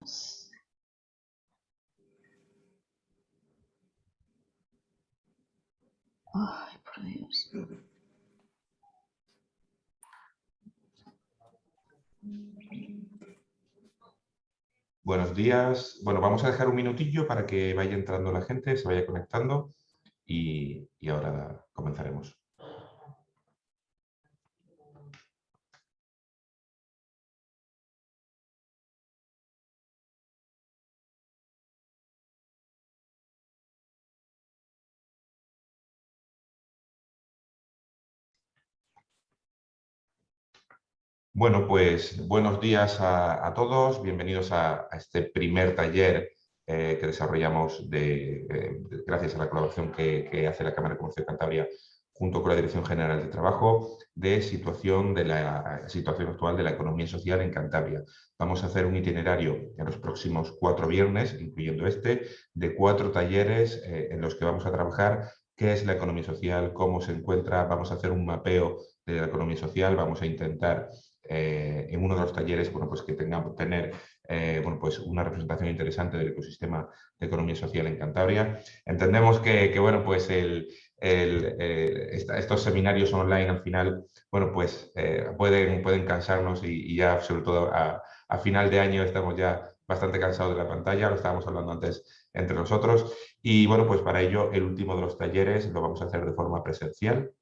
Ay, por Dios. Buenos días. Bueno, vamos a dejar un minutillo para que vaya entrando la gente, se vaya conectando y ahora comenzaremos. Bueno, pues buenos días a todos. Bienvenidos a este primer taller que desarrollamos gracias a la colaboración que hace la Cámara de Comercio de Cantabria junto con la Dirección General de Trabajo de la situación actual de la economía social en Cantabria. Vamos a hacer un itinerario en los próximos 4 viernes, incluyendo este, de 4 talleres en los que vamos a trabajar qué es la economía social, cómo se encuentra, vamos a hacer un mapeo de la economía social, vamos a intentar en uno de los talleres, bueno, pues que tener bueno, pues una representación interesante del ecosistema de economía social en Cantabria. Entendemos que bueno, pues estos seminarios online al final, bueno, pues pueden cansarnos y ya sobre todo a final de año estamos ya bastante cansados de la pantalla, lo estábamos hablando antes entre nosotros y bueno, pues para ello el último de los talleres lo vamos a hacer de forma presencial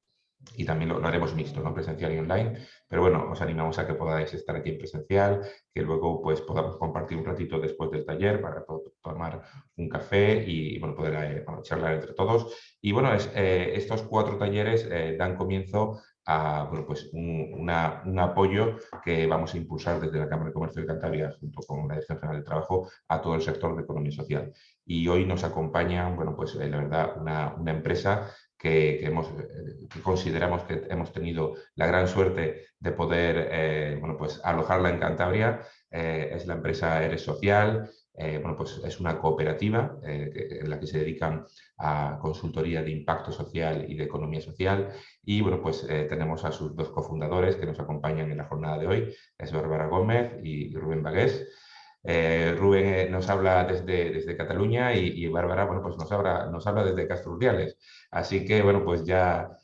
y también lo haremos mixto, ¿no? Presencial y online, pero bueno, os animamos a que podáis estar aquí en presencial, que luego pues podamos compartir un ratito después del taller para tomar un café y bueno, poder charlar entre todos. Y bueno, estos 4 talleres dan comienzo a bueno, pues un apoyo que vamos a impulsar desde la Cámara de Comercio de Cantabria junto con la Dirección General del Trabajo a todo el sector de economía social. Y hoy nos acompaña, bueno, pues la verdad, una empresa que consideramos que hemos tenido la gran suerte de poder bueno, pues alojarla en Cantabria. Es la empresa Eres Social. Bueno, pues es una cooperativa en la que se dedican a consultoría de impacto social y de economía social. Y bueno, pues tenemos a sus 2 cofundadores que nos acompañan en la jornada de hoy, es Bárbara Gómez y Rubén Bagués. Rubén nos habla desde Cataluña y Bárbara bueno, pues nos habla desde Castro Urdiales. Así que, bueno, pues ya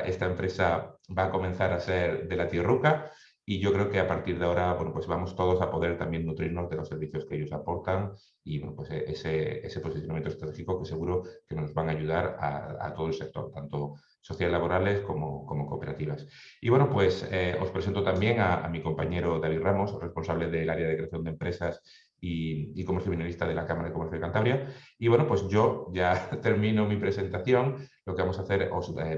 esta empresa va a comenzar a ser de la tierruca y yo creo que a partir de ahora, bueno, pues vamos todos a poder también nutrirnos de los servicios que ellos aportan y, bueno, pues ese posicionamiento estratégico que seguro que nos van a ayudar a todo el sector, tanto sociales laborales como cooperativas. Y bueno, pues os presento también a mi compañero David Ramos, responsable del área de creación de empresas y comercio minorista de la Cámara de Comercio de Cantabria. Y bueno, pues yo ya termino mi presentación. Lo que vamos a hacer,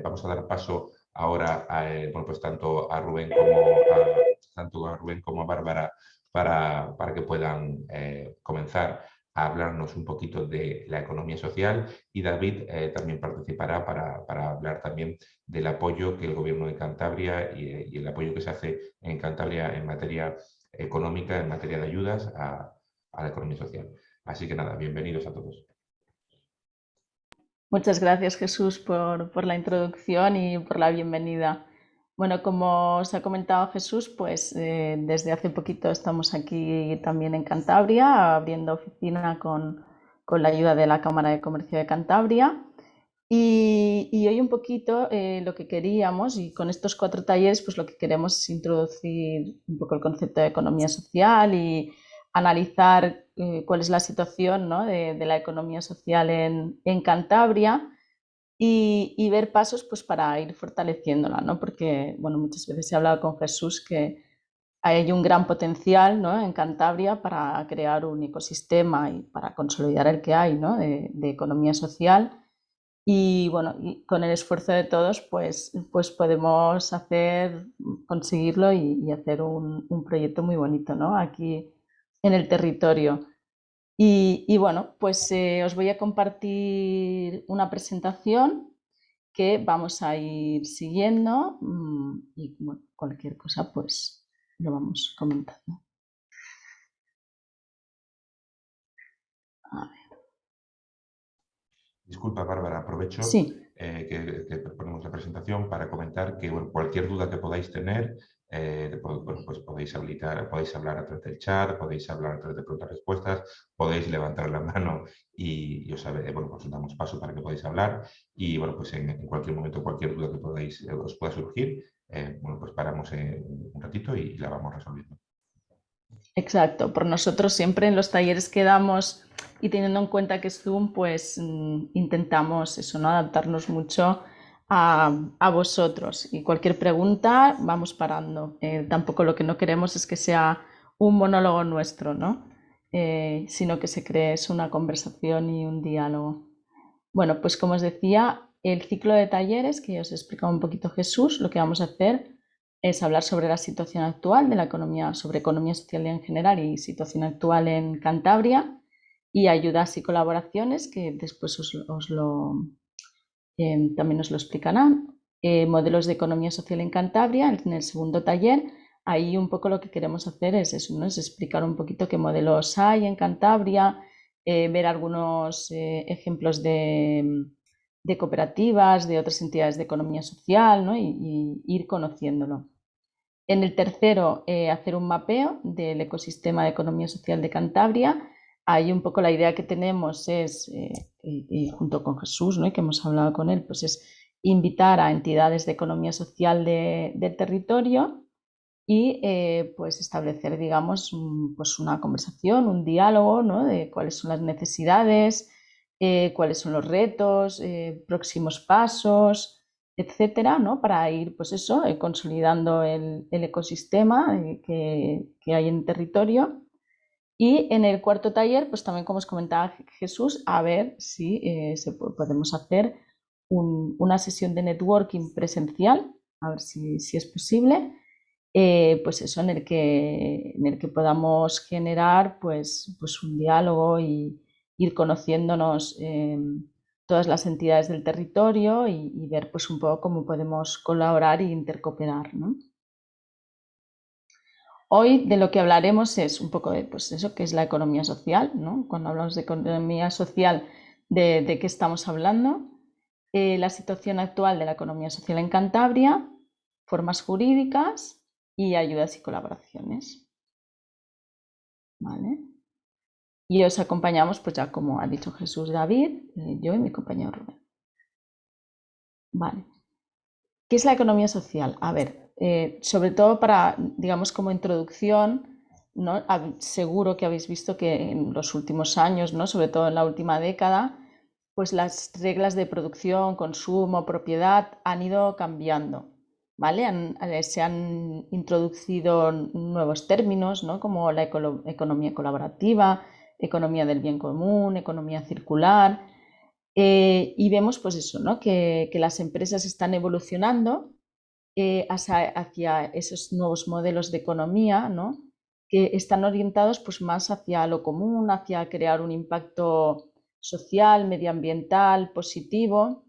vamos a dar paso ahora bueno, pues tanto a Rubén como a Bárbara para que puedan comenzar a hablarnos un poquito de la economía social y David también participará para hablar también del apoyo que el Gobierno de Cantabria y el apoyo que se hace en Cantabria en materia económica, en materia de ayudas a la economía social. Así que nada, bienvenidos a todos. Muchas gracias, Jesús, por la introducción y por la bienvenida. Bueno, como os ha comentado Jesús, pues desde hace poquito estamos aquí también en Cantabria, abriendo oficina con la ayuda de la Cámara de Comercio de Cantabria. Y hoy un poquito lo que queríamos, y con estos 4 talleres, pues lo que queremos es introducir un poco el concepto de economía social y analizar cuál es la situación, ¿no? de la economía social en Cantabria y ver pasos pues, para ir fortaleciéndola, ¿no? Porque bueno, muchas veces he hablado con Jesús que hay un gran potencial, ¿no? en Cantabria para crear un ecosistema y para consolidar el que hay, ¿no? de economía social. Y bueno, y con el esfuerzo de todos, pues podemos conseguirlo y hacer un proyecto muy bonito, ¿no? Aquí en el territorio. Y bueno, pues os voy a compartir una presentación que vamos a ir siguiendo y bueno, cualquier cosa pues lo vamos comentando. A ver. Disculpa, Bárbara, aprovecho Sí. que proponemos la presentación para comentar que bueno, cualquier duda que podáis tener, bueno, pues podéis hablar a través del chat, podéis hablar a través de preguntas-respuestas, podéis levantar la mano y bueno, pues os damos paso para que podáis hablar. Y bueno, pues en cualquier momento, cualquier duda que os pueda surgir, bueno, pues paramos un ratito y la vamos resolviendo. Exacto, por nosotros siempre en los talleres que damos y teniendo en cuenta que es Zoom, pues intentamos eso, ¿no? Adaptarnos mucho a vosotros y cualquier pregunta vamos parando. Tampoco lo que no queremos es que sea un monólogo nuestro, ¿no? Sino que se cree una conversación y un diálogo. Bueno, pues como os decía, el ciclo de talleres que os he explicado un poquito Jesús, lo que vamos a hacer es hablar sobre la situación actual de la economía, sobre economía social en general y situación actual en Cantabria y ayudas y colaboraciones que después también os lo explicarán. Modelos de economía social en Cantabria, en el segundo taller, ahí un poco lo que queremos hacer es eso, ¿no? Es explicar un poquito qué modelos hay en Cantabria, ver algunos ejemplos de cooperativas, de otras entidades de economía social, ¿no? y ir conociéndolo. En el tercero, hacer un mapeo del ecosistema de economía social de Cantabria. Ahí un poco la idea que tenemos es, y junto con Jesús, ¿no? y que hemos hablado con él, pues es invitar a entidades de economía social del territorio y pues establecer, digamos, pues una conversación, un diálogo, ¿no? de cuáles son las necesidades, cuáles son los retos, próximos pasos, etcétera, ¿no? Para ir, pues eso, consolidando el ecosistema que hay en el territorio. Y en el cuarto taller, pues también como os comentaba Jesús, a ver si podemos hacer una sesión de networking presencial, a ver si es posible, pues eso, en el que podamos generar pues un diálogo y ir conociéndonos todas las entidades del territorio y ver pues un poco cómo podemos colaborar e intercooperar, ¿no? Hoy de lo que hablaremos es un poco de pues eso, que es la economía social, ¿no? Cuando hablamos de economía social, ¿de qué estamos hablando? La situación actual de la economía social en Cantabria, formas jurídicas y ayudas y colaboraciones. ¿Vale? Y os acompañamos, pues ya como ha dicho Jesús, David, yo y mi compañero Rubén. Vale. ¿Qué es la economía social? A ver, sobre todo para, digamos, como introducción, ¿no? Seguro que habéis visto que en los últimos años, ¿no? Sobre todo en la última década, pues las reglas de producción, consumo, propiedad han ido cambiando, ¿vale? Se han introducido nuevos términos, ¿no? Como la economía colaborativa, economía del bien común, economía circular. Y vemos pues eso, ¿no? que las empresas están evolucionando hacia esos nuevos modelos de economía, ¿no? que están orientados pues, más hacia lo común, hacia crear un impacto social, medioambiental, positivo.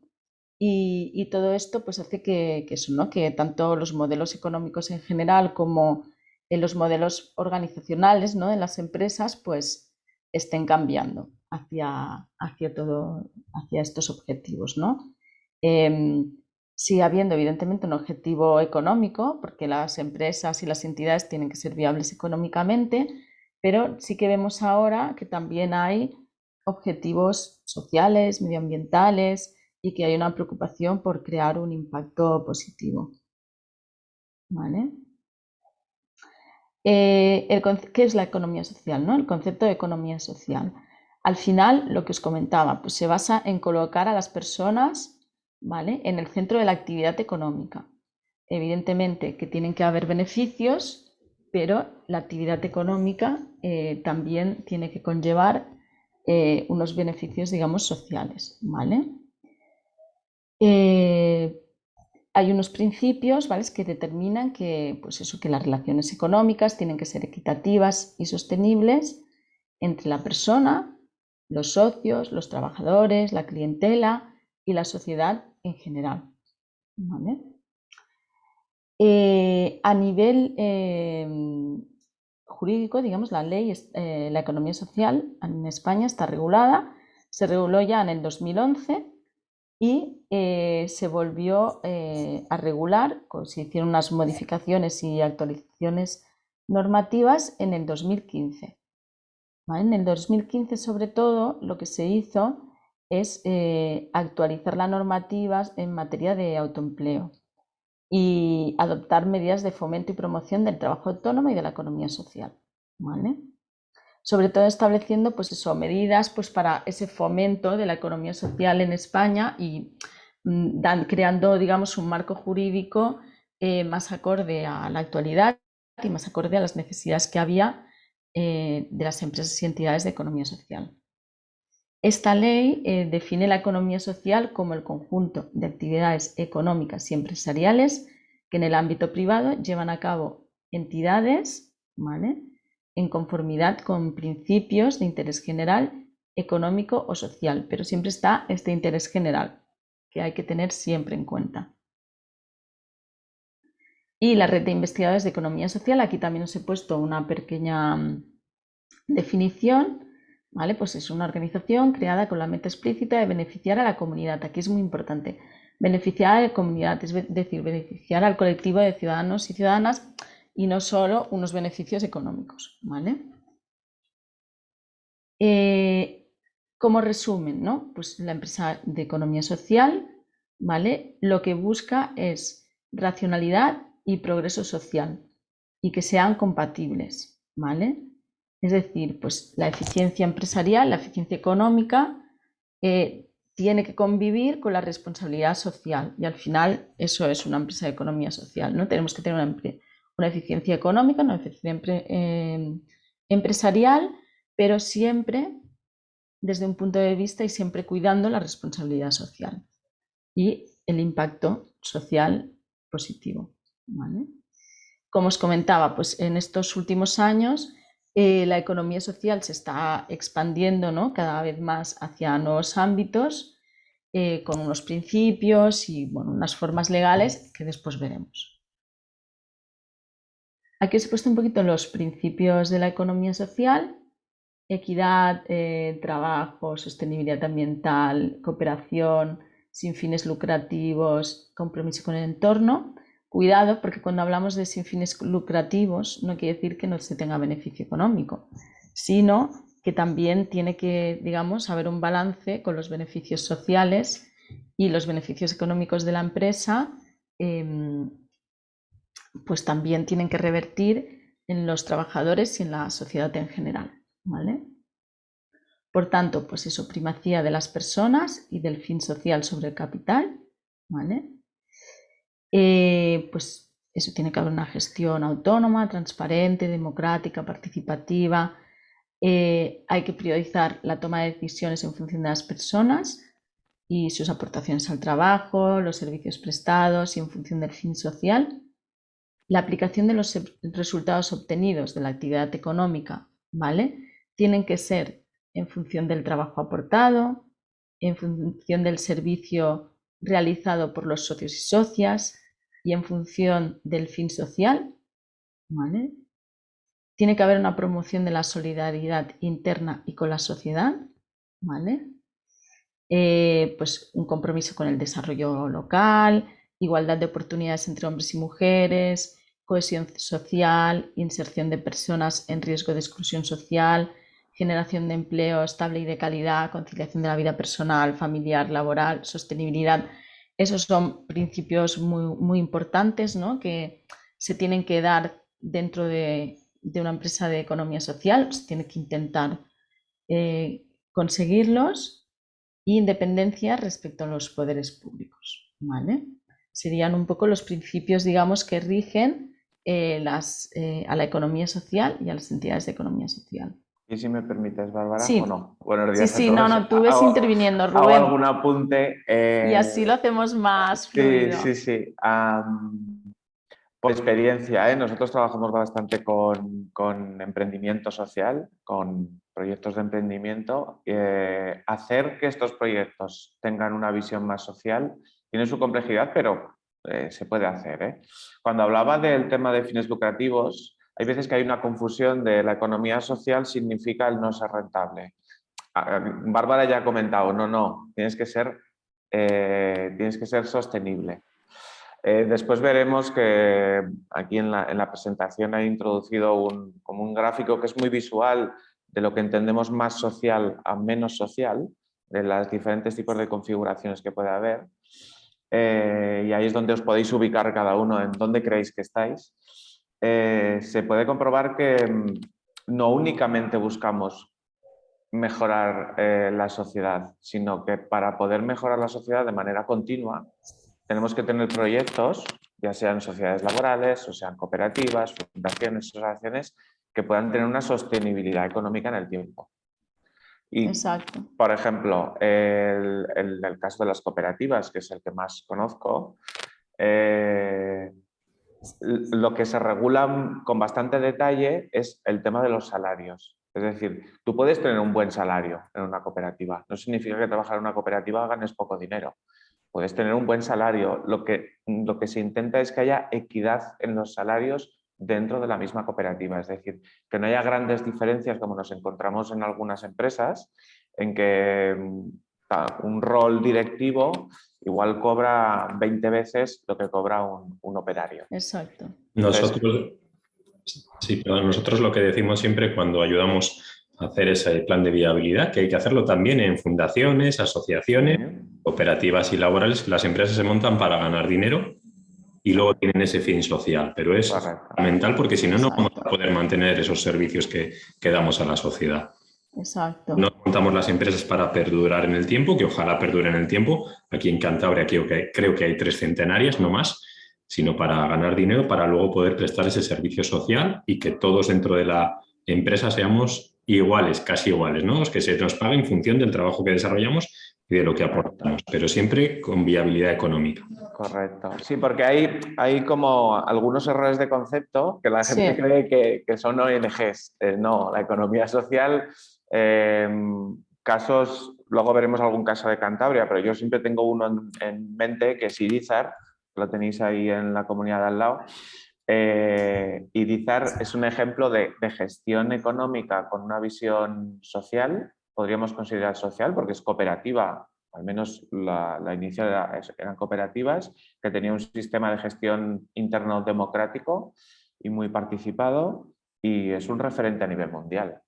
Y todo esto pues, hace que eso, ¿no? que tanto los modelos económicos en general como los modelos organizacionales, ¿no? en las empresas pues, estén cambiando hacia estos objetivos, ¿no? Sigue habiendo evidentemente un objetivo económico, porque las empresas y las entidades tienen que ser viables económicamente, pero sí que vemos ahora que también hay objetivos sociales, medioambientales y que hay una preocupación por crear un impacto positivo. ¿Vale? ¿Qué es la economía social? ¿no? El concepto de economía social. Al final, lo que os comentaba, pues se basa en colocar a las personas, ¿vale? en el centro de la actividad económica. Evidentemente que tienen que haber beneficios, pero la actividad económica también tiene que conllevar unos beneficios, digamos, sociales. ¿vale? Hay unos principios, ¿vale? que determinan que, pues eso, que las relaciones económicas tienen que ser equitativas y sostenibles entre la persona, los socios, los trabajadores, la clientela y la sociedad en general. ¿Vale? A nivel jurídico, digamos, la ley, la economía social en España está regulada, se reguló ya en el 2011 y se volvió a regular, se hicieron unas modificaciones y actualizaciones normativas en el 2015. ¿Vale? En el 2015, sobre todo, lo que se hizo es actualizar las normativas en materia de autoempleo y adoptar medidas de fomento y promoción del trabajo autónomo y de la economía social. ¿Vale? Sobre todo estableciendo pues eso, medidas pues, para ese fomento de la economía social en España y creando, digamos, un marco jurídico más acorde a la actualidad y más acorde a las necesidades que había de las empresas y entidades de economía social. Esta ley define la economía social como el conjunto de actividades económicas y empresariales que en el ámbito privado llevan a cabo entidades, ¿vale?, en conformidad con principios de interés general, económico o social, pero siempre está este interés general, que hay que tener siempre en cuenta. Y la red de investigadores de economía social, aquí también os he puesto una pequeña definición. ¿Vale? Pues es una organización creada con la meta explícita de beneficiar a la comunidad. Aquí es muy importante. Beneficiar a la comunidad, es decir, beneficiar al colectivo de ciudadanos y ciudadanas y no solo unos beneficios económicos. ¿Vale? Como resumen, ¿no? Pues la empresa de economía social, ¿vale?, lo que busca es racionalidad y progreso social y que sean compatibles. ¿Vale? Es decir, pues la eficiencia empresarial, la eficiencia económica, tiene que convivir con la responsabilidad social y al final eso es una empresa de economía social, ¿no? Tenemos que tener una eficiencia económica, una eficiencia empresarial, pero siempre desde un punto de vista y siempre cuidando la responsabilidad social y el impacto social positivo. ¿Vale? Como os comentaba, pues en estos últimos años la economía social se está expandiendo, ¿no?, cada vez más hacia nuevos ámbitos con unos principios y bueno, unas formas legales que después veremos. Aquí os he puesto un poquito los principios de la economía social: equidad, trabajo, sostenibilidad ambiental, cooperación, sin fines lucrativos, compromiso con el entorno. Cuidado, porque cuando hablamos de sin fines lucrativos no quiere decir que no se tenga beneficio económico, sino que también tiene que, digamos, haber un balance con los beneficios sociales y los beneficios económicos de la empresa, pues también tienen que revertir en los trabajadores y en la sociedad en general. ¿Vale? Por tanto, pues eso, primacía de las personas y del fin social sobre el capital. ¿Vale? Pues eso, tiene que haber una gestión autónoma, transparente, democrática, participativa. Hay que priorizar la toma de decisiones en función de las personas y sus aportaciones al trabajo, los servicios prestados y en función del fin social. La aplicación de los resultados obtenidos de la actividad económica, ¿vale?, tienen que ser en función del trabajo aportado, en función del servicio realizado por los socios y socias y en función del fin social. ¿Vale? Tiene que haber una promoción de la solidaridad interna y con la sociedad. ¿Vale? Pues un compromiso con el desarrollo local, igualdad de oportunidades entre hombres y mujeres, cohesión social, inserción de personas en riesgo de exclusión social, generación de empleo estable y de calidad, conciliación de la vida personal, familiar, laboral, sostenibilidad. Esos son principios muy, muy importantes, ¿no?, que se tienen que dar dentro de una empresa de economía social. Se tiene que intentar conseguirlos. Y independencia respecto a los poderes públicos. ¿Vale? Serían un poco los principios, digamos, que rigen a la economía social y a las entidades de economía social. ¿Y si me permites, Bárbara, Sí. o no? Buenos días Sí, a todos. no, tú ves interviniendo, Rubén. Hago algún apunte. Y así lo hacemos más fluido. Sí. Por experiencia, nosotros trabajamos bastante con emprendimiento social, con proyectos de emprendimiento. Hacer que estos proyectos tengan una visión más social tiene su complejidad, pero se puede hacer. Cuando hablaba del tema de fines lucrativos, hay veces que hay una confusión de la economía social significa el no ser rentable. Bárbara ya ha comentado, no, tienes que ser tienes que ser sostenible. Después veremos que aquí en la presentación he introducido como un gráfico que es muy visual de lo que entendemos más social a menos social, de los diferentes tipos de configuraciones que puede haber. Y ahí es donde os podéis ubicar cada uno en dónde creéis que estáis. Se puede comprobar que no únicamente buscamos mejorar la sociedad, sino que para poder mejorar la sociedad de manera continua tenemos que tener proyectos, ya sean sociedades laborales, o sean cooperativas, fundaciones, asociaciones, que puedan tener una sostenibilidad económica en el tiempo. Y, Exacto. por ejemplo, el caso de las cooperativas, que es el que más conozco, lo que se regula con bastante detalle es el tema de los salarios. Es decir, tú puedes tener un buen salario en una cooperativa. No significa que trabajar en una cooperativa ganes poco dinero. Puedes tener un buen salario. Lo que se intenta es que haya equidad en los salarios dentro de la misma cooperativa. Es decir, que no haya grandes diferencias como nos encontramos en algunas empresas, en que un rol directivo igual cobra 20 veces lo que cobra un operario. Exacto. Nosotros, sí, pero nosotros lo que decimos siempre cuando ayudamos a hacer ese plan de viabilidad, que hay que hacerlo también en fundaciones, asociaciones, cooperativas y laborales. Las empresas se montan para ganar dinero y luego tienen ese fin social, pero es fundamental porque si no, no vamos a poder mantener esos servicios que damos a la sociedad. Exacto. No montamos las empresas para perdurar en el tiempo, que ojalá perduren en el tiempo. Aquí en Cantabria creo que hay 3 centenarias, no más, sino para ganar dinero, para luego poder prestar ese servicio social y que todos dentro de la empresa seamos iguales, casi iguales, ¿no? Que se nos pague en función del trabajo que desarrollamos y de lo que aportamos, pero siempre con viabilidad económica. Correcto. Sí, porque hay como algunos errores de concepto que la gente cree que son ONGs. No, la economía social, casos, luego veremos algún caso de Cantabria, pero yo siempre tengo uno en mente que es Irizar, lo tenéis ahí en la comunidad de al lado. Irizar es un ejemplo de gestión económica con una visión social, podríamos considerar social porque es cooperativa. Al menos la inicial eran cooperativas, que tenían un sistema de gestión interno democrático y muy participado, y es un referente a nivel mundial.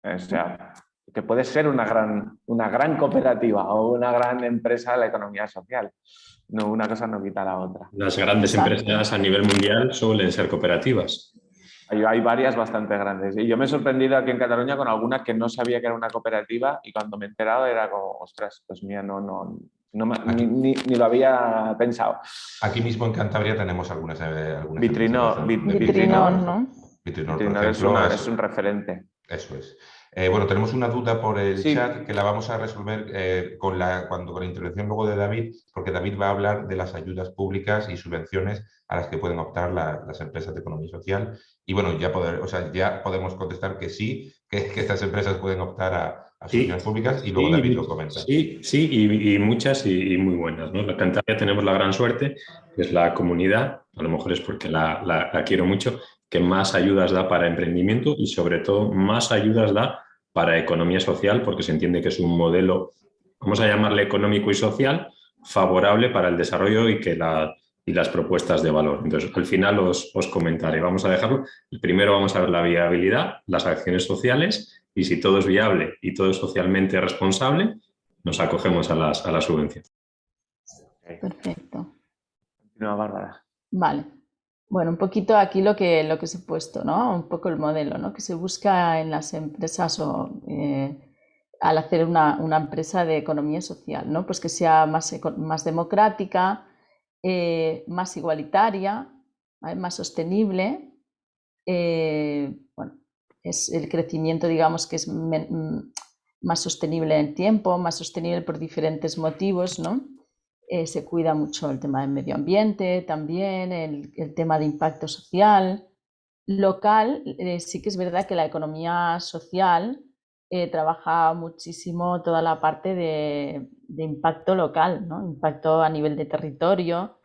O sea, que puede ser una gran cooperativa o una gran empresa de la economía social. No, una cosa no quita la otra. Las grandes empresas a nivel mundial suelen ser cooperativas. Hay varias bastante grandes. Y yo me he sorprendido aquí en Cataluña con algunas que no sabía que era una cooperativa y cuando me he enterado era como, ostras, pues mía, ni lo había pensado. Aquí mismo en Cantabria tenemos algunas Vitrinor, ¿no? Vitrinor, por ejemplo, es un referente. Eso es. Bueno, tenemos una duda por el Sí. chat que la vamos a resolver con la intervención luego de David, porque David va a hablar de las ayudas públicas y subvenciones a las que pueden optar las empresas de economía social. Y bueno, ya podemos contestar que sí, que estas empresas pueden optar a subvenciones públicas y luego David lo comenta. Sí, y muchas y muy buenas, ¿no? En Cantabria tenemos la gran suerte, que es la comunidad, a lo mejor es porque la quiero mucho, que más ayudas da para emprendimiento y sobre todo más ayudas da para economía social, porque se entiende que es un modelo, vamos a llamarle económico y social, favorable para el desarrollo y las propuestas de valor. Entonces, al final os comentaré. Vamos a dejarlo. Primero vamos a ver la viabilidad, las acciones sociales y si todo es viable y todo es socialmente responsable, nos acogemos a la subvención. Perfecto. Continúa, Bárbara. Vale. Bueno, un poquito aquí lo que os he puesto, ¿no? Un poco el modelo, ¿no? Que se busca en las empresas al hacer una empresa de economía social, ¿no? Pues que sea más democrática, más igualitaria, ¿vale? Más sostenible. Bueno, es el crecimiento, digamos, que es más sostenible en el tiempo, más sostenible por diferentes motivos, ¿no? Se cuida mucho el tema del medio ambiente también, el tema de impacto social. Local, sí que es verdad que la economía social trabaja muchísimo toda la parte de impacto local, ¿no? Impacto a nivel de territorio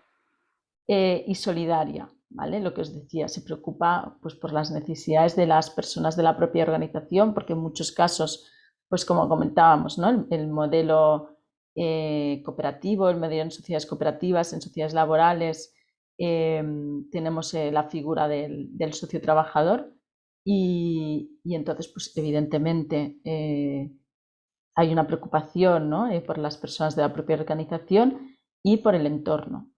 y solidaria, ¿vale? Lo que os decía, se preocupa pues, por las necesidades de las personas de la propia organización, porque en muchos casos, pues como comentábamos, ¿no? El modelo cooperativo, el medio en sociedades cooperativas, en sociedades laborales, tenemos la figura del socio trabajador y entonces, pues evidentemente hay una preocupación, ¿no? Por las personas de la propia organización y por el entorno.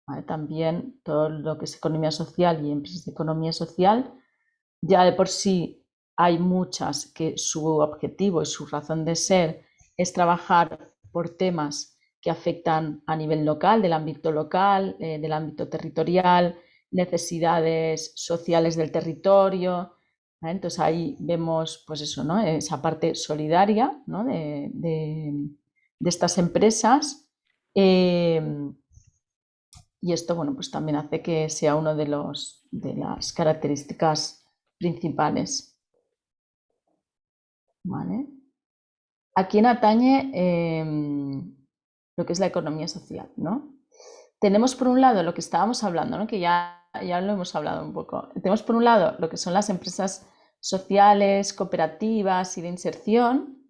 ¿Vale? También todo lo que es economía social y empresas de economía social, ya de por sí hay muchas que su objetivo y su razón de ser es trabajar por temas que afectan a nivel local, del ámbito territorial, necesidades sociales del territorio. ¿Vale? Entonces ahí vemos pues eso, ¿no? Esa parte solidaria, ¿no? de estas empresas. Y esto, bueno, pues también hace que sea una de las características principales. ¿Vale? ¿A quién atañe lo que es la economía social, ¿no? Tenemos por un lado lo que estábamos hablando, ¿no? Que ya lo hemos hablado un poco. Tenemos por un lado lo que son las empresas sociales, cooperativas y de inserción,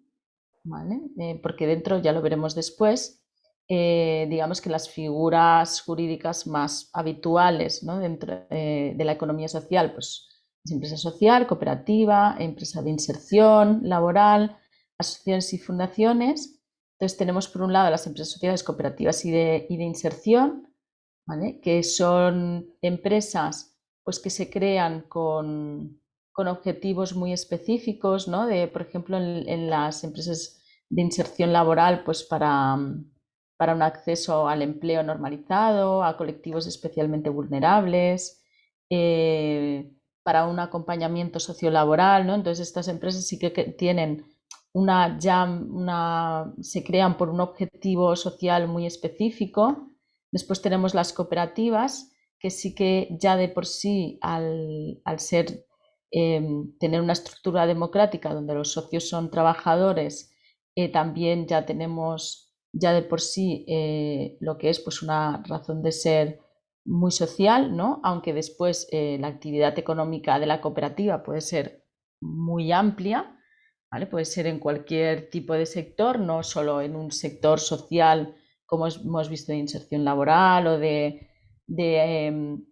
¿vale? Porque dentro, ya lo veremos después, digamos que las figuras jurídicas más habituales, ¿no? Dentro de la economía social, pues es empresa social, cooperativa, empresa de inserción laboral, asociaciones y fundaciones. Entonces tenemos por un lado las empresas sociales, cooperativas y de inserción, ¿vale? Que son empresas pues, que se crean con objetivos muy específicos, ¿no? Por ejemplo, en las empresas de inserción laboral, pues para un acceso al empleo normalizado, a colectivos especialmente vulnerables, para un acompañamiento sociolaboral, ¿no? Entonces estas empresas sí que tienen se crean por un objetivo social muy específico. Después tenemos las cooperativas, que sí que ya de por sí, al ser tener una estructura democrática donde los socios son trabajadores, también ya tenemos ya de por sí lo que es pues una razón de ser muy social, ¿no? Aunque después la actividad económica de la cooperativa puede ser muy amplia, ¿vale? Puede ser en cualquier tipo de sector, no solo en un sector social como hemos visto de inserción laboral o de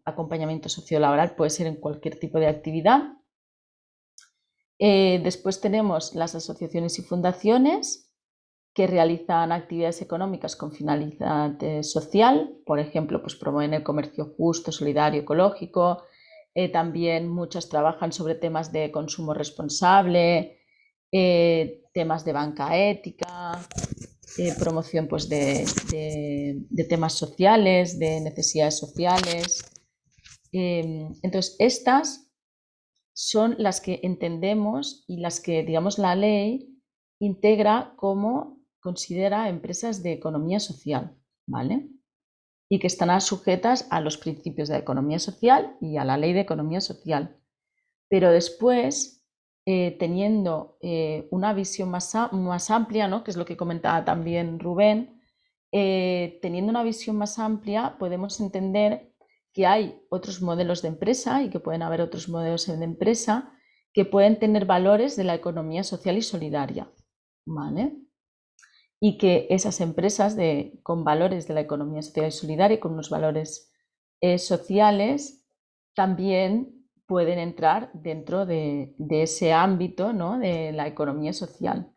acompañamiento sociolaboral, puede ser en cualquier tipo de actividad. Después tenemos las asociaciones y fundaciones que realizan actividades económicas con finalidad social, por ejemplo, pues promueven el comercio justo, solidario, ecológico. También muchas trabajan sobre temas de consumo responsable, temas de banca ética, promoción pues, de temas sociales, de necesidades sociales. Entonces, estas son las que entendemos y las que, digamos, la ley integra como considera empresas de economía social, ¿vale? Y que están sujetas a los principios de la economía social y a la ley de economía social. Pero después, teniendo una visión más amplia, ¿no? Que es lo que comentaba también Rubén, teniendo una visión más amplia podemos entender que hay otros modelos de empresa y que pueden haber otros modelos de empresa que pueden tener valores de la economía social y solidaria, ¿vale? Y que esas empresas con valores de la economía social y solidaria, con unos valores sociales, también pueden entrar dentro de ese ámbito, ¿no? De la economía social,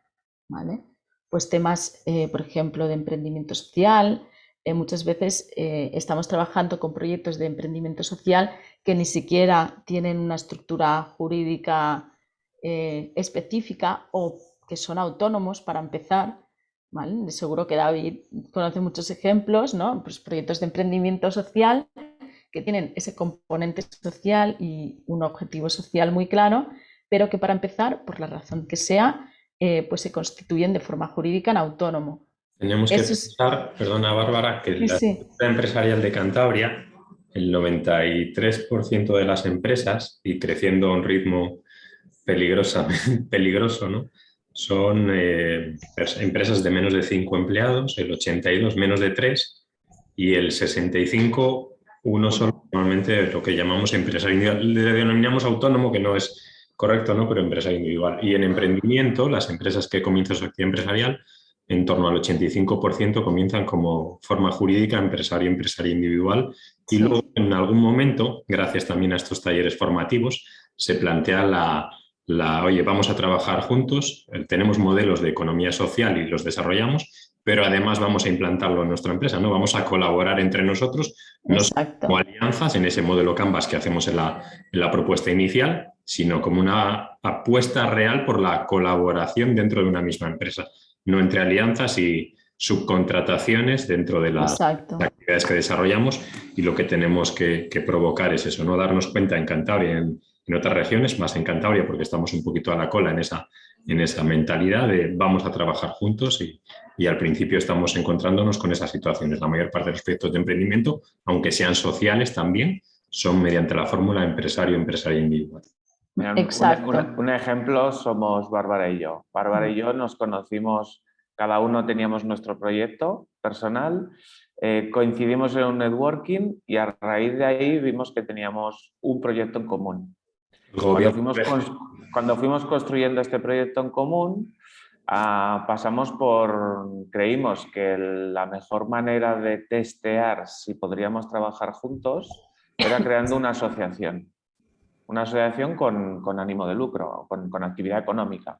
¿vale? Pues temas, por ejemplo, de emprendimiento social. Muchas veces estamos trabajando con proyectos de emprendimiento social que ni siquiera tienen una estructura jurídica específica o que son autónomos para empezar, ¿vale? Seguro que David conoce muchos ejemplos, ¿no? Pues proyectos de emprendimiento social que tienen ese componente social y un objetivo social muy claro, pero que para empezar, por la razón que sea, pues se constituyen de forma jurídica en autónomo. Tenemos que pensar, perdona Bárbara, que la estructura empresarial de Cantabria, el 93% de las empresas, y creciendo a un ritmo peligroso, ¿no? Son empresas de menos de 5 empleados, el 82 menos de 3 y el 65 uno solo, normalmente lo que llamamos empresario individual. Le denominamos autónomo, que no es correcto, ¿no? Pero empresario individual. Y en emprendimiento, las empresas que comienzan su actividad empresarial en torno al 85% comienzan como forma jurídica, empresario individual, y Sí, luego en algún momento, gracias también a estos talleres formativos, se plantea oye, vamos a trabajar juntos, tenemos modelos de economía social y los desarrollamos, pero además vamos a implantarlo en nuestra empresa, ¿no? Vamos a colaborar entre nosotros, no solo como exacto. alianzas en ese modelo Canvas que hacemos en la propuesta inicial, sino como una apuesta real por la colaboración dentro de una misma empresa, no entre alianzas y subcontrataciones dentro de las Exacto. actividades que desarrollamos, y lo que tenemos que provocar es eso, no darnos cuenta en Cantabria, en otras regiones, más en Cantabria porque estamos un poquito a la cola en esa mentalidad de vamos a trabajar juntos, y al principio estamos encontrándonos con esas situaciones. La mayor parte de los proyectos de emprendimiento, aunque sean sociales también, son mediante la fórmula empresario individual. Mira, Exacto. un ejemplo somos Bárbara y yo. Bárbara y yo nos conocimos, cada uno teníamos nuestro proyecto personal, coincidimos en un networking y a raíz de ahí vimos que teníamos un proyecto en común. Cuando fuimos construyendo este proyecto en común, creímos que la mejor manera de testear si podríamos trabajar juntos era creando una asociación con ánimo de lucro, con actividad económica.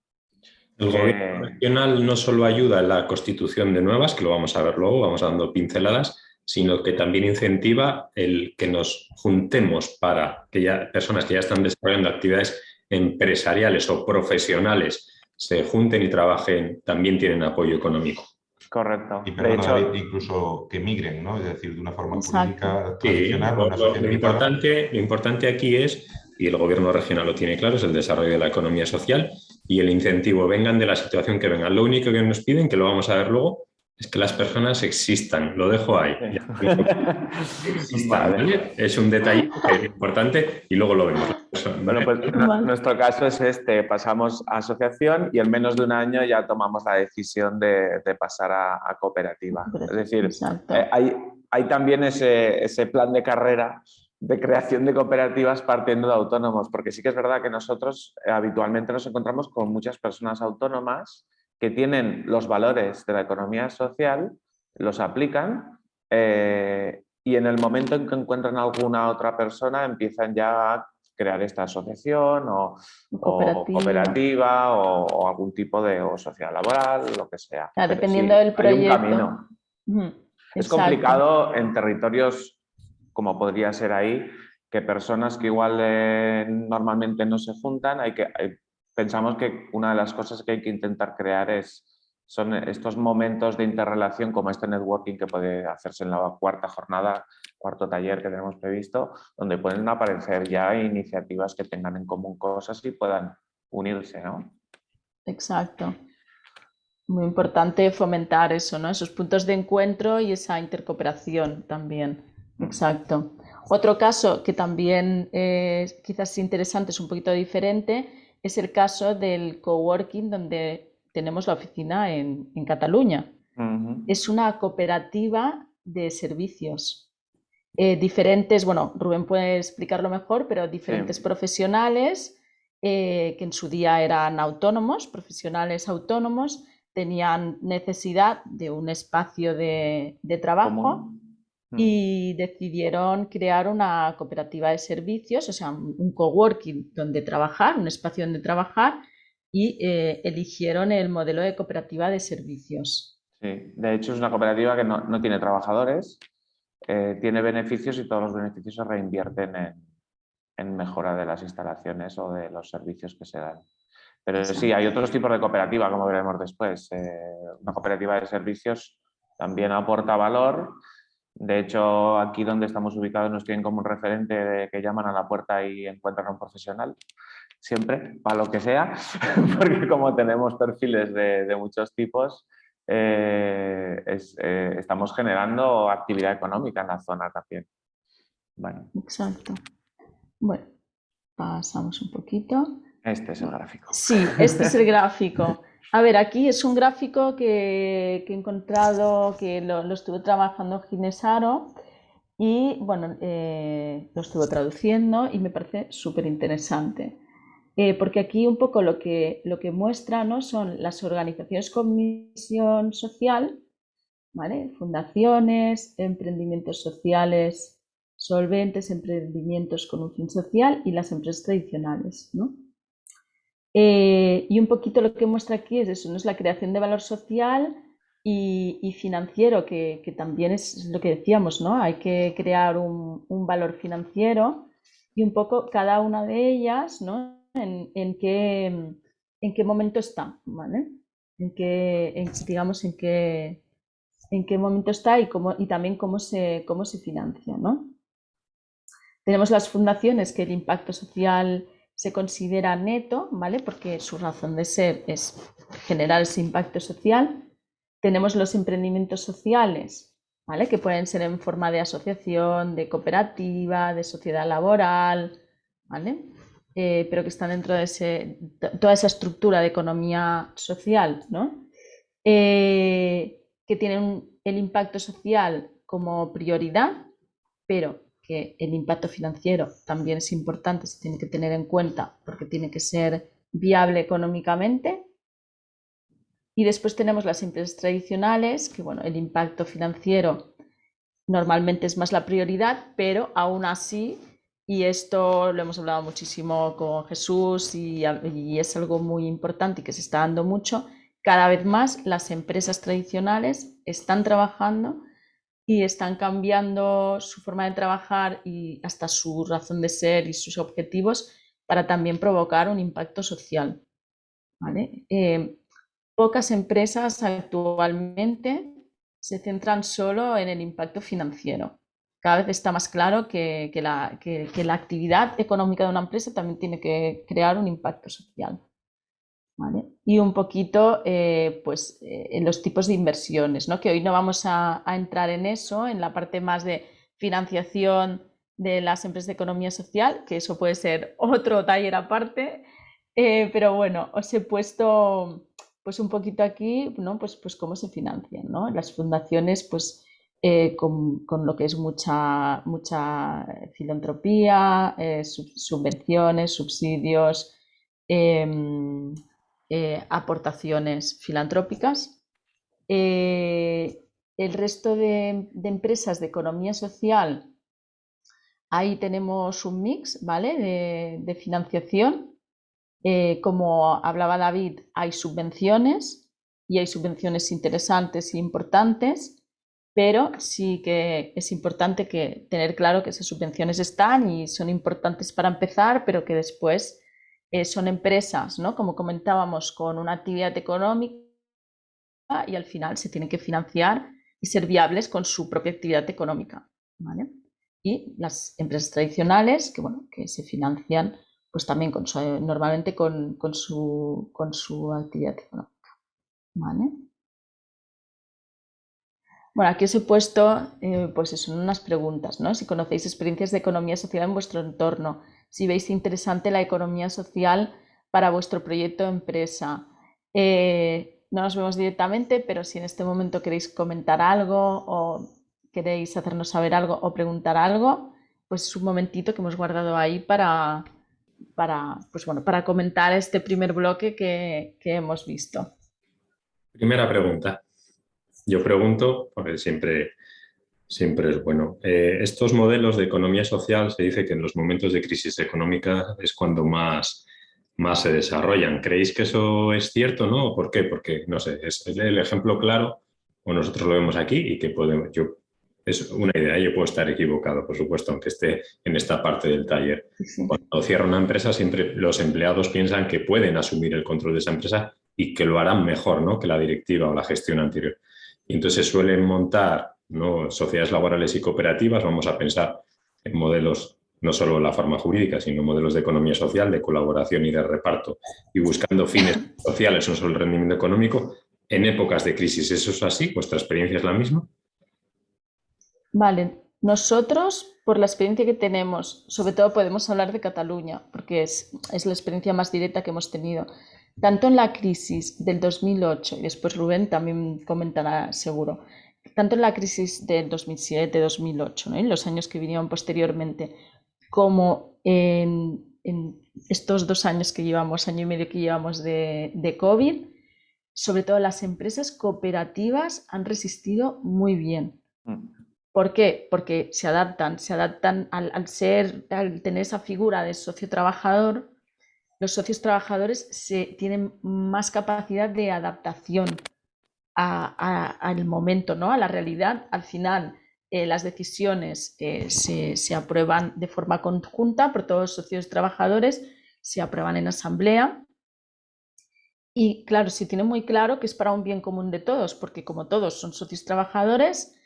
El gobierno regional no solo ayuda en la constitución de nuevas, que lo vamos a ver luego, vamos dando pinceladas, sino que también incentiva el que nos juntemos para que personas que ya están desarrollando actividades empresariales o profesionales se junten y trabajen, también tienen apoyo económico. Correcto. Y perdona, David, incluso que migren, ¿no? Es decir, de una forma jurídica tradicional a una sociedad limitada. Lo importante aquí es, y el gobierno regional lo tiene claro, es el desarrollo de la economía social y el incentivo, vengan de la situación que vengan. Lo único que nos piden, que lo vamos a ver luego, es que las personas existan. Lo dejo ahí. Existan, ¿vale? Es un detalle importante y luego lo vemos. Bueno, pues nuestro caso es pasamos a asociación y en menos de un año ya tomamos la decisión de pasar a cooperativa. Es decir, hay también ese plan de carrera de creación de cooperativas partiendo de autónomos, porque sí que es verdad que nosotros habitualmente nos encontramos con muchas personas autónomas que tienen los valores de la economía social, los aplican y en el momento en que encuentran alguna otra persona empiezan ya a crear esta asociación o cooperativa o algún tipo de sociedad laboral, lo que sea. Dependiendo del proyecto. Hay un camino. Es complicado en territorios como podría ser ahí, que personas que igual normalmente no se juntan, pensamos que una de las cosas que hay que intentar crear son estos momentos de interrelación como este networking que puede hacerse en la cuarto taller que tenemos previsto, donde pueden aparecer ya iniciativas que tengan en común cosas y puedan unirse, ¿no? Exacto. Muy importante fomentar eso, ¿no? Esos puntos de encuentro y esa intercooperación también. Exacto. Otro caso que también quizás es interesante, es un poquito diferente, es el caso del coworking donde tenemos la oficina en Cataluña. Es una cooperativa de servicios. Diferentes, bueno, Rubén puede explicarlo mejor, pero diferentes profesionales que en su día eran autónomos, profesionales autónomos, tenían necesidad de un espacio de trabajo y decidieron crear una cooperativa de servicios, o sea, un coworking donde trabajar, un espacio donde trabajar, y eligieron el modelo de cooperativa de servicios. Sí, de hecho es una cooperativa que no tiene trabajadores, tiene beneficios y todos los beneficios se reinvierten en mejora de las instalaciones o de los servicios que se dan. Pero sí, hay otros tipos de cooperativa, como veremos después. Una cooperativa de servicios también aporta valor. De hecho, aquí donde estamos ubicados nos tienen como un referente de que llaman a la puerta y encuentran a un profesional, siempre, para lo que sea, porque como tenemos perfiles de muchos tipos, estamos generando actividad económica en la zona también. Bueno. Exacto. Bueno, pasamos un poquito. Este es el gráfico. Sí, este es el gráfico. A ver, aquí es un gráfico que he encontrado, que lo estuve trabajando Ginesaro y bueno, lo estuve traduciendo y me parece súper interesante. porque aquí un poco lo que muestra, ¿no?, son las organizaciones con misión social, ¿vale? Fundaciones, emprendimientos sociales solventes, emprendimientos con un fin social y las empresas tradicionales, ¿no? Y un poquito lo que muestra aquí es eso, ¿no?, es la creación de valor social y financiero, que también es lo que decíamos, ¿no? Hay que crear un valor financiero y un poco cada una de ellas, ¿no?, en qué momento está, ¿vale? Digamos, en qué momento está y también cómo se financia, ¿no? Tenemos las fundaciones, que el impacto social se considera neto, ¿vale?, porque su razón de ser es generar ese impacto social. Tenemos los emprendimientos sociales, ¿vale?, que pueden ser en forma de asociación, de cooperativa, de sociedad laboral, ¿vale? Pero que están dentro de toda esa estructura de economía social, ¿no? Que tienen el impacto social como prioridad, pero que el impacto financiero también es importante, se tiene que tener en cuenta porque tiene que ser viable económicamente. Y después tenemos las empresas tradicionales, que bueno, el impacto financiero normalmente es más la prioridad, pero aún así, y esto lo hemos hablado muchísimo con Jesús y es algo muy importante y que se está dando mucho, cada vez más las empresas tradicionales están trabajando y están cambiando su forma de trabajar y hasta su razón de ser y sus objetivos para también provocar un impacto social, ¿vale? Pocas empresas actualmente se centran solo en el impacto financiero. Cada vez está más claro que la actividad económica de una empresa también tiene que crear un impacto social, ¿vale? Y un poquito en los tipos de inversiones, ¿no?, que hoy no vamos a entrar en eso, en la parte más de financiación de las empresas de economía social, que eso puede ser otro taller aparte, pero bueno, os he puesto pues un poquito aquí, ¿no?, pues cómo se financian, ¿no? Las fundaciones, pues con lo que es mucha filantropía, subvenciones, subsidios, aportaciones filantrópicas. El resto de empresas de economía social, ahí tenemos un mix, ¿vale?, de financiación. Como hablaba David, hay subvenciones y hay subvenciones interesantes e importantes, pero sí que es importante tener claro que esas subvenciones están y son importantes para empezar, pero que después son empresas, ¿no?, como comentábamos, con una actividad económica y al final se tienen que financiar y ser viables con su propia actividad económica, ¿vale? Y las empresas tradicionales, que bueno, que se financian pues también normalmente con su actividad económica, ¿vale? Bueno, aquí os he puesto pues son unas preguntas, ¿no? Si conocéis experiencias de economía social en vuestro entorno, si veis interesante la economía social para vuestro proyecto o empresa. No nos vemos directamente, pero si en este momento queréis comentar algo o queréis hacernos saber algo o preguntar algo, pues es un momentito que hemos guardado ahí para comentar este primer bloque que hemos visto. Primera pregunta. Yo pregunto, porque siempre es bueno. Estos modelos de economía social se dice que en los momentos de crisis económica es cuando más se desarrollan. ¿Creéis que eso es cierto, no? ¿Por qué? Porque, no sé, es el ejemplo claro, o nosotros lo vemos aquí y que es una idea, yo puedo estar equivocado, por supuesto, aunque esté en esta parte del taller. Sí. Cuando cierra una empresa, siempre los empleados piensan que pueden asumir el control de esa empresa y que lo harán mejor, ¿no?, que la directiva o la gestión anterior. Y entonces suelen montar, ¿no?, sociedades laborales y cooperativas. Vamos a pensar en modelos, no solo la forma jurídica, sino modelos de economía social, de colaboración y de reparto, y buscando fines sociales, no solo el rendimiento económico, en épocas de crisis. ¿Eso es así? ¿Vuestra experiencia es la misma? Vale, nosotros, por la experiencia que tenemos, sobre todo podemos hablar de Cataluña, porque es la experiencia más directa que hemos tenido. Tanto en la crisis del 2008, y después Rubén también comentará seguro, tanto en la crisis del 2007-2008, ¿no?, en los años que vinieron posteriormente, como en estos 2 años que llevamos, año y medio que llevamos de COVID, sobre todo las empresas cooperativas han resistido muy bien. ¿Por qué? Porque se adaptan al tener esa figura de socio trabajador. Los socios trabajadores tienen más capacidad de adaptación al momento, ¿no? A la realidad. Al final, las decisiones se aprueban de forma conjunta por todos los socios trabajadores, se aprueban en asamblea. Y claro, se tiene muy claro que es para un bien común de todos, porque como todos son socios trabajadores,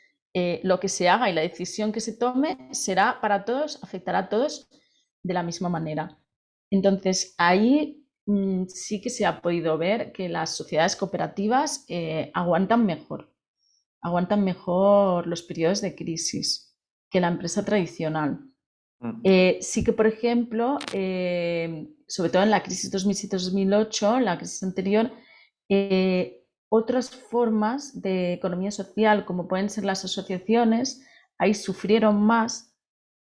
lo que se haga y la decisión que se tome será para todos, afectará a todos de la misma manera. Entonces, ahí sí que se ha podido ver que las sociedades cooperativas aguantan mejor los periodos de crisis que la empresa tradicional. Sí que, por ejemplo, sobre todo en la crisis 2007-2008, la crisis anterior, otras formas de economía social, como pueden ser las asociaciones, ahí sufrieron más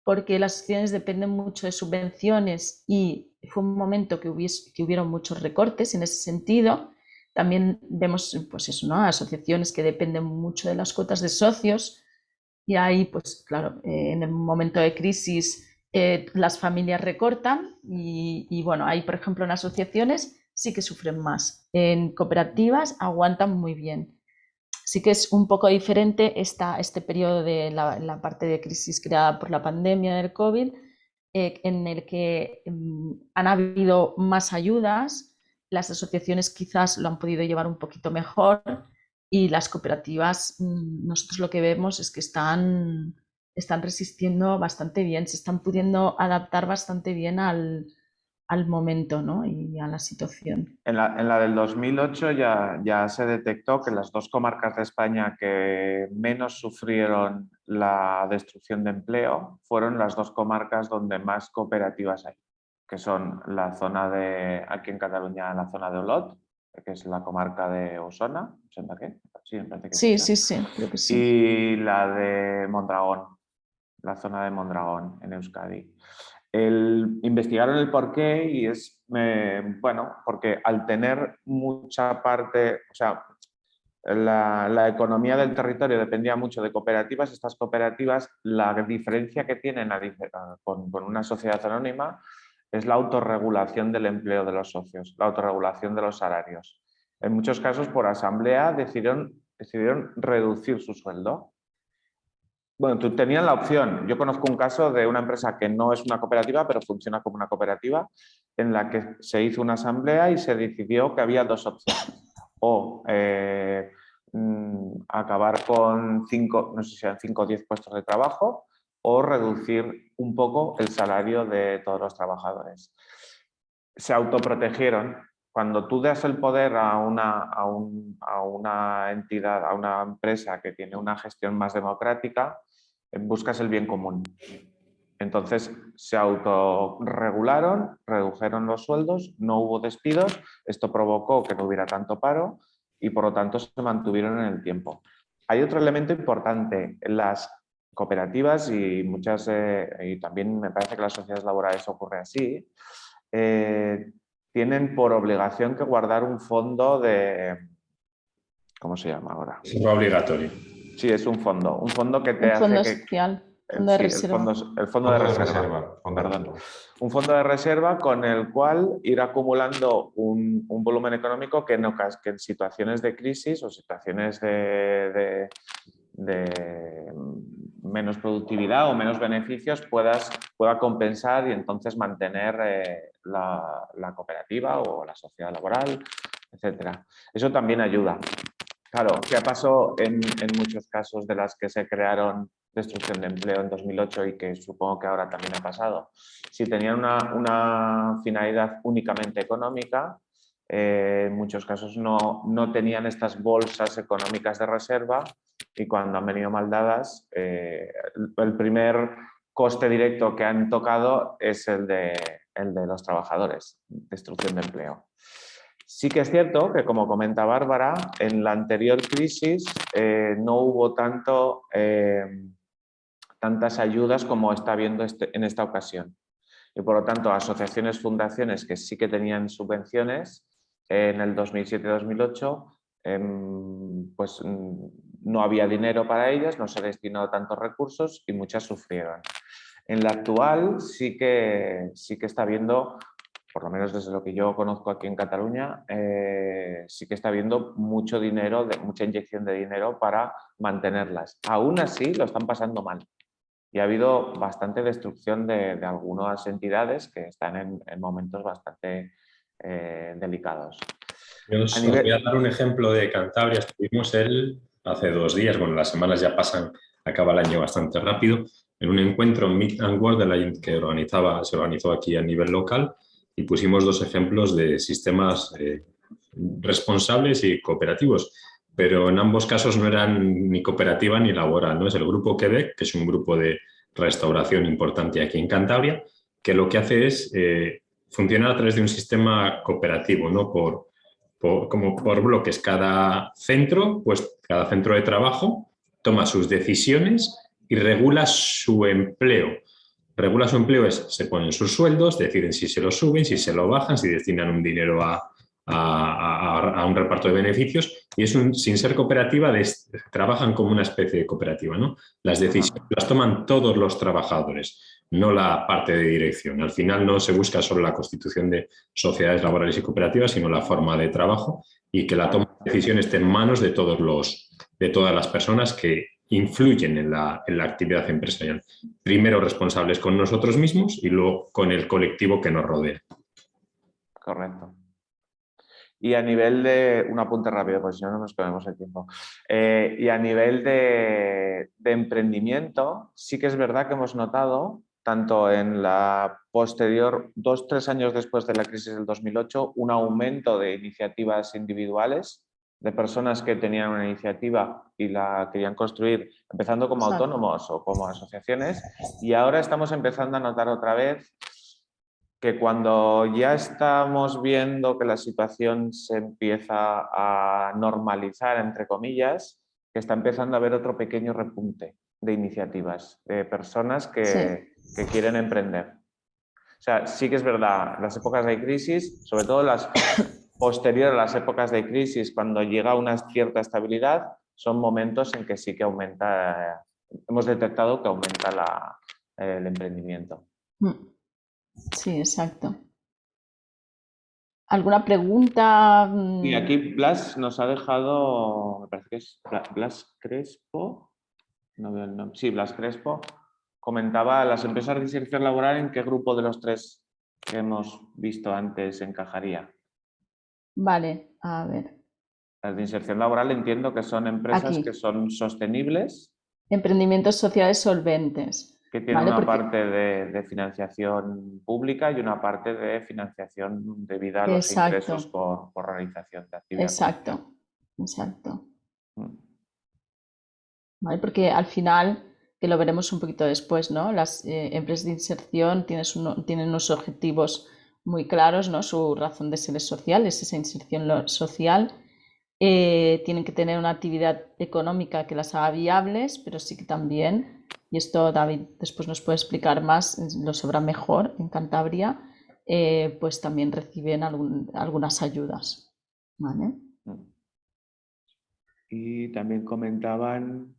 porque las asociaciones dependen mucho de subvenciones y fue un momento que hubieron muchos recortes en ese sentido. También vemos, pues eso, ¿no? Asociaciones que dependen mucho de las cuotas de socios y ahí, pues claro, en el momento de crisis las familias recortan y bueno, ahí por ejemplo en asociaciones sí que sufren más. En cooperativas aguantan muy bien. Sí que es un poco diferente este periodo de la parte de crisis creada por la pandemia del COVID, en el que han habido más ayudas, las asociaciones quizás lo han podido llevar un poquito mejor y las cooperativas, nosotros lo que vemos es que están resistiendo bastante bien, se están pudiendo adaptar bastante bien al momento, ¿no? Y a la situación. En la del 2008 ya se detectó que las 2 comarcas de España que menos sufrieron la destrucción de empleo fueron las 2 comarcas donde más cooperativas hay, que son la zona de, aquí en Cataluña, la zona de Olot, que es la comarca de Osona, sí, me parece que Sí, sí, sí, creo que sí. y la de Mondragón, la zona de Mondragón, en Euskadi. Investigaron el porqué y es, bueno, porque al tener mucha parte, o sea, la economía del territorio dependía mucho de cooperativas, estas cooperativas, la diferencia que tienen con una sociedad anónima es la autorregulación del empleo de los socios, la autorregulación de los salarios. En muchos casos, por asamblea, decidieron reducir su sueldo. Bueno, tú tenías la opción. Yo conozco un caso de una empresa que no es una cooperativa, pero funciona como una cooperativa, en la que se hizo una asamblea y se decidió que había 2 opciones. O acabar con 5, no sé si eran 5 o 10 puestos de trabajo, o reducir un poco el salario de todos los trabajadores. Se autoprotegieron. Cuando tú das el poder a una entidad, a una empresa que tiene una gestión más democrática, buscas el bien común. Entonces se autorregularon, redujeron los sueldos, no hubo despidos, esto provocó que no hubiera tanto paro y por lo tanto se mantuvieron en el tiempo. Hay otro elemento importante, las cooperativas y muchas, y también me parece que las sociedades laborales ocurre así, tienen por obligación que guardar un fondo de... ¿Cómo se llama ahora? Es obligatorio. Sí, es un fondo que te Un fondo hace que... social, fondo de reserva. El fondo de reserva. Perdón. Un fondo de reserva con el cual ir acumulando un volumen económico que en situaciones de crisis o situaciones de menos productividad o menos beneficios pueda compensar y entonces mantener la cooperativa o la sociedad laboral, etc. Eso también ayuda. Claro, ¿qué pasó en muchos casos de las que se crearon destrucción de empleo en 2008 y que supongo que ahora también ha pasado? Si tenían una finalidad únicamente económica, en muchos casos no tenían estas bolsas económicas de reserva y cuando han venido mal dadas, el primer coste directo que han tocado es el de los trabajadores, destrucción de empleo. Sí que es cierto que, como comenta Bárbara, en la anterior crisis no hubo tantas ayudas como está habiendo en esta ocasión. y por lo tanto asociaciones, fundaciones que sí que tenían subvenciones en el 2007-2008, pues no había dinero para ellas, no se destinó tantos recursos y muchas sufrieron. En la actual sí que está habiendo, por lo menos desde lo que yo conozco aquí en Cataluña, sí que está habiendo mucho dinero, mucha inyección de dinero para mantenerlas. Aún así lo están pasando mal y ha habido bastante destrucción de algunas entidades que están en momentos bastante delicados. Os voy a dar un ejemplo de Cantabria. Estuvimos hace 2 días, bueno, las semanas ya pasan, acaba el año bastante rápido, en un encuentro Meet and Work que se organizó aquí a nivel local y pusimos 2 ejemplos de sistemas responsables y cooperativos, pero en ambos casos no eran ni cooperativa ni laboral, ¿no? Es el Grupo Quebec, que es un grupo de restauración importante aquí en Cantabria, que lo que hace es funcionar a través de un sistema cooperativo, ¿no? Como por bloques. Cada centro de trabajo toma sus decisiones y regula su empleo. Regula su empleo se ponen sus sueldos, deciden si se lo suben, si se lo bajan, si destinan un dinero a un reparto de beneficios, y sin ser cooperativa, trabajan como una especie de cooperativa, ¿no? Las decisiones las toman todos los trabajadores, no la parte de dirección. Al final no se busca solo la constitución de sociedades laborales y cooperativas, sino la forma de trabajo, y que la toma de decisiones esté en manos de todas las personas que influyen en la actividad empresarial. Primero responsables con nosotros mismos y luego con el colectivo que nos rodea. Correcto. Y a nivel de... Un apunte rápido, porque si no nos comemos el tiempo. Y a nivel de emprendimiento, sí que es verdad que hemos notado, tanto en la posterior, 2-3 años después de la crisis del 2008, un aumento de iniciativas individuales, de personas que tenían una iniciativa y la querían construir, empezando como autónomos o como asociaciones, y ahora estamos empezando a notar otra vez que cuando ya estamos viendo que la situación se empieza a normalizar, entre comillas, que está empezando a haber otro pequeño repunte de iniciativas, de personas que quieren emprender. O sea, sí que es verdad, las épocas de crisis, sobre todo las posteriores a las épocas de crisis, cuando llega una cierta estabilidad, son momentos en que sí que aumenta, hemos detectado que aumenta el emprendimiento. Sí, exacto. ¿Alguna pregunta? Y aquí Blas nos ha dejado, me parece que es Blas Crespo, no veo el nombre, sí, Blas Crespo, comentaba las empresas de inserción laboral, ¿en qué grupo de los 3 que hemos visto antes encajaría? Vale, a ver. Las de inserción laboral entiendo que son empresas que son sostenibles. Emprendimientos sociales solventes. Que tienen una parte de financiación pública y una parte de financiación debida a los ingresos por realización de actividad. Exacto. ¿Vale? Porque al final, que lo veremos un poquito después, ¿no? Las empresas de inserción tienen unos objetivos muy claros, ¿no? Su razón de ser es social, es esa inserción social. Tienen que tener una actividad económica que las haga viables, pero sí que también, y esto David después nos puede explicar más, lo sabrá mejor en Cantabria, pues también reciben algunas ayudas. ¿Vale? Y también comentaban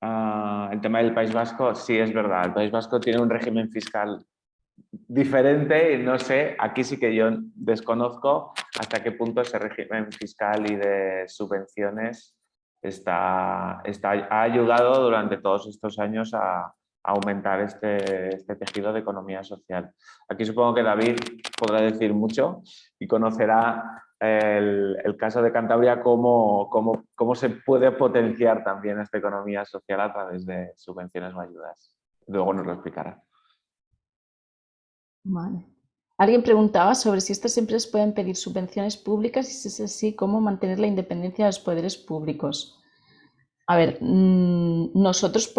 el tema del País Vasco. Sí, es verdad, el País Vasco tiene un régimen fiscal diferente y no sé, aquí sí que yo desconozco hasta qué punto ese régimen fiscal y de subvenciones ha ayudado durante todos estos años a aumentar este tejido de economía social. Aquí supongo que David podrá decir mucho y conocerá el caso de Cantabria, cómo se puede potenciar también esta economía social a través de subvenciones o ayudas. Luego nos lo explicará. Vale. Alguien preguntaba sobre si estas empresas pueden pedir subvenciones públicas y si es así, cómo mantener la independencia de los poderes públicos. A ver, nosotros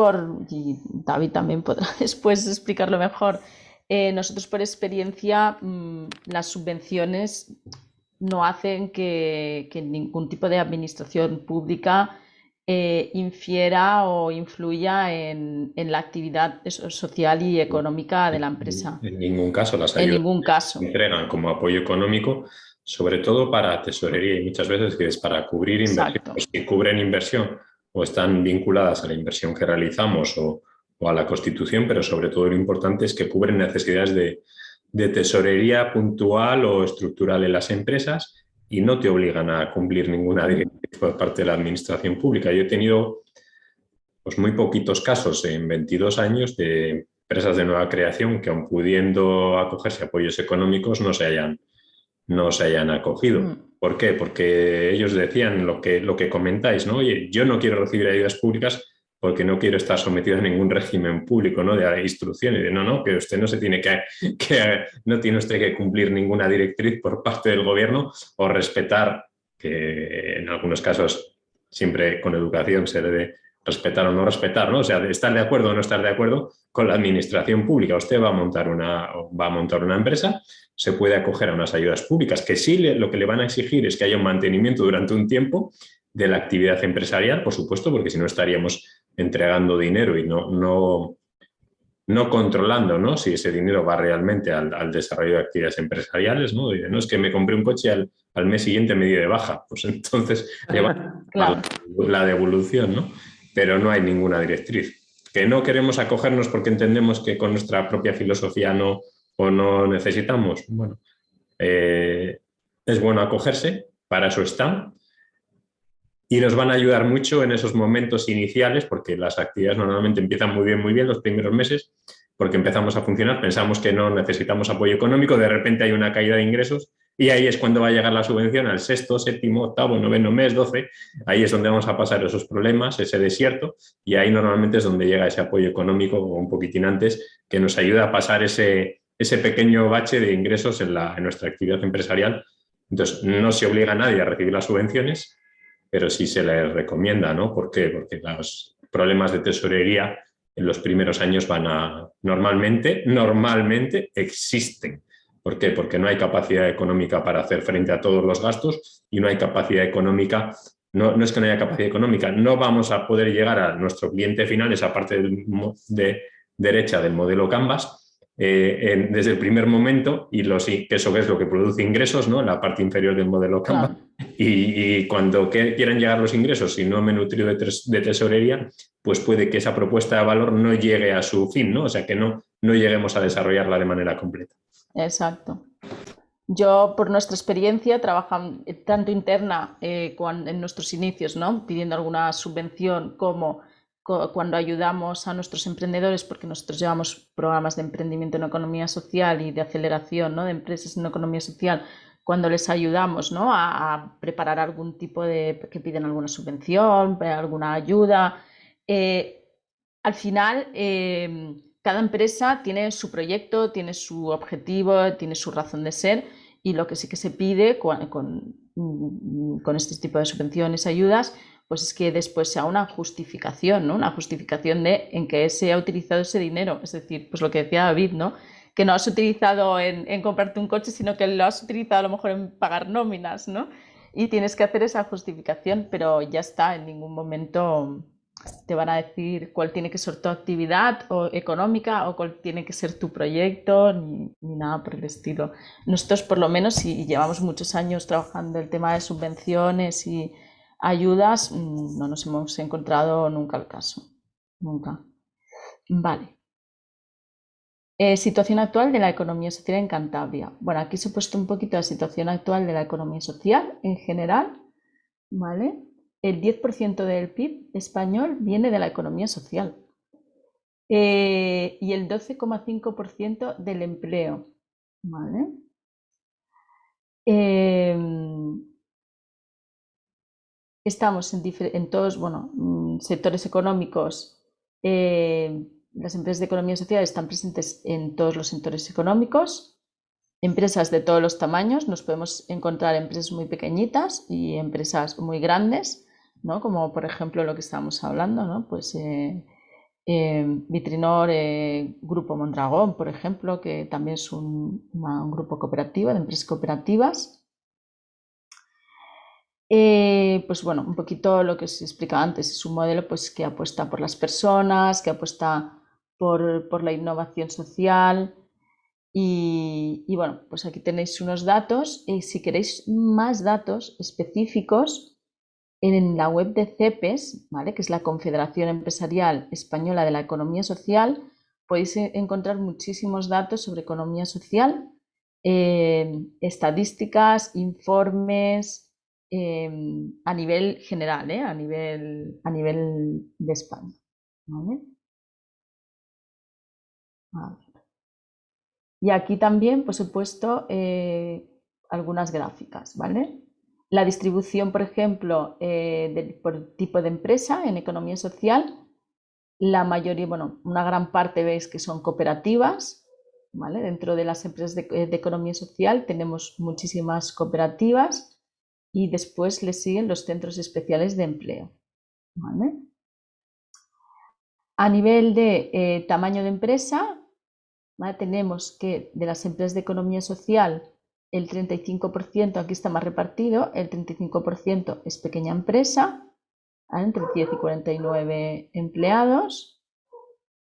y David también podrá después explicarlo mejor, nosotros por experiencia las subvenciones no hacen que ningún tipo de administración pública infiera o influya en la actividad social y económica de la empresa. En ningún caso las En ayudas ningún caso. se entregan como apoyo económico, sobre todo para tesorería y muchas veces que es para cubrir inversión. Exacto. Pues si cubren inversión o están vinculadas a la inversión que realizamos o a la constitución, pero sobre todo lo importante es que cubren necesidades de tesorería puntual o estructural en las empresas y no te obligan a cumplir ninguna directriz por parte de la administración pública. Yo he tenido pues muy poquitos casos en 22 años de empresas de nueva creación que, aun pudiendo acogerse a apoyos económicos, no se hayan acogido. ¿Por qué? Porque ellos decían lo que comentáis, ¿no? Oye, yo no quiero recibir ayudas públicas porque no quiero estar sometido a ningún régimen público, ¿no? De instrucciones. De, no, que usted no se tiene no tiene usted que cumplir ninguna directriz por parte del gobierno o respetar, que en algunos casos siempre con educación se debe respetar o no respetar, ¿no? O sea, de estar de acuerdo o no estar de acuerdo con la administración pública. Usted va a montar una empresa, se puede acoger a unas ayudas públicas, que sí lo que le van a exigir es que haya un mantenimiento durante un tiempo de la actividad empresarial, por supuesto, porque si no estaríamos entregando dinero y no controlando, ¿no? Si ese dinero va realmente al desarrollo de actividades empresariales, ¿no? Y no es que me compré un coche al mes siguiente me di de baja, pues entonces lleva Claro. la devolución, ¿no? Pero no hay ninguna directriz. Que no queremos acogernos porque entendemos que con nuestra propia filosofía no necesitamos. Bueno, es bueno acogerse, para eso están, y nos van a ayudar mucho en esos momentos iniciales, porque las actividades normalmente empiezan muy bien los primeros meses, porque empezamos a funcionar, pensamos que no necesitamos apoyo económico, de repente hay una caída de ingresos y ahí es cuando va a llegar la subvención al sexto, séptimo, octavo, noveno mes, 12. Ahí es donde vamos a pasar esos problemas, ese desierto, y ahí normalmente es donde llega ese apoyo económico o un poquitín antes, que nos ayuda a pasar ese pequeño bache de ingresos en nuestra actividad empresarial. Entonces, no se obliga a nadie a recibir las subvenciones, pero sí se les recomienda, ¿no? ¿Por qué? Porque los problemas de tesorería en los primeros años normalmente existen. ¿Por qué? Porque no hay capacidad económica para hacer frente a todos los gastos y no hay capacidad económica, no es que no haya capacidad económica, no vamos a poder llegar a nuestro cliente final, esa parte de derecha del modelo Canvas, desde el primer momento, y que eso es lo que produce ingresos, ¿no? En la parte inferior del modelo Canvas. Claro. Y cuando quieran llegar los ingresos, si no me he nutrido de tesorería, pues puede que esa propuesta de valor no llegue a su fin, ¿no? O sea, que no lleguemos a desarrollarla de manera completa. Exacto. Yo, por nuestra experiencia, trabajando tanto interna en nuestros inicios, ¿no? Pidiendo alguna subvención, como cuando ayudamos a nuestros emprendedores, porque nosotros llevamos programas de emprendimiento en economía social y de aceleración, ¿no? De empresas en economía social, cuando les ayudamos, ¿no? a preparar algún tipo que piden alguna subvención, alguna ayuda. Al final, cada empresa tiene su proyecto, tiene su objetivo, tiene su razón de ser, y lo que sí que se pide con este tipo de subvenciones, ayudas, pues es que después sea una justificación, ¿no? Una justificación de en qué se ha utilizado ese dinero. Es decir, pues lo que decía David, ¿no? Que no has utilizado en comprarte un coche, sino que lo has utilizado a lo mejor en pagar nóminas, ¿no? Y tienes que hacer esa justificación, pero ya está, en ningún momento te van a decir cuál tiene que ser tu actividad económica o cuál tiene que ser tu proyecto, ni nada por el estilo. Nosotros, por lo menos, y llevamos muchos años trabajando el tema de subvenciones y ayudas, no nos hemos encontrado nunca el caso. Nunca. Vale. Situación actual de la economía social en Cantabria. Bueno, aquí se ha puesto un poquito la situación actual de la economía social en general, ¿vale? El 10% del PIB español viene de la economía social y el 12,5% del empleo, ¿vale? Estamos en todos, sectores económicos. Las empresas de economía social están presentes en todos los sectores económicos, empresas de todos los tamaños. Nos podemos encontrar empresas muy pequeñitas y empresas muy grandes, ¿no? Como por ejemplo lo que estábamos hablando, ¿no? Pues Vitrinor, Grupo Mondragón, por ejemplo, que también es un grupo cooperativo de empresas cooperativas. Pues bueno, un poquito lo que os explicaba antes, es un modelo pues, que apuesta por las personas, que apuesta por la innovación social y bueno, pues aquí tenéis unos datos y si queréis más datos específicos en la web de CEPES, ¿vale? Que es la Confederación Empresarial Española de la Economía Social, podéis encontrar muchísimos datos sobre economía social, estadísticas, informes, a nivel general, a nivel de España. ¿Vale? A ver. Y aquí también pues, he puesto algunas gráficas, ¿vale? La distribución, por ejemplo, por tipo de empresa en economía social, la mayoría, bueno, una gran parte veis que son cooperativas, ¿vale? Dentro de las empresas de economía social tenemos muchísimas cooperativas y después le siguen los centros especiales de empleo, ¿vale? A nivel de tamaño de empresa, ¿vale? Tenemos que de las empresas de economía social, el 35%, aquí está más repartido, el 35% es pequeña empresa, ¿vale? Entre 10 y 49 empleados,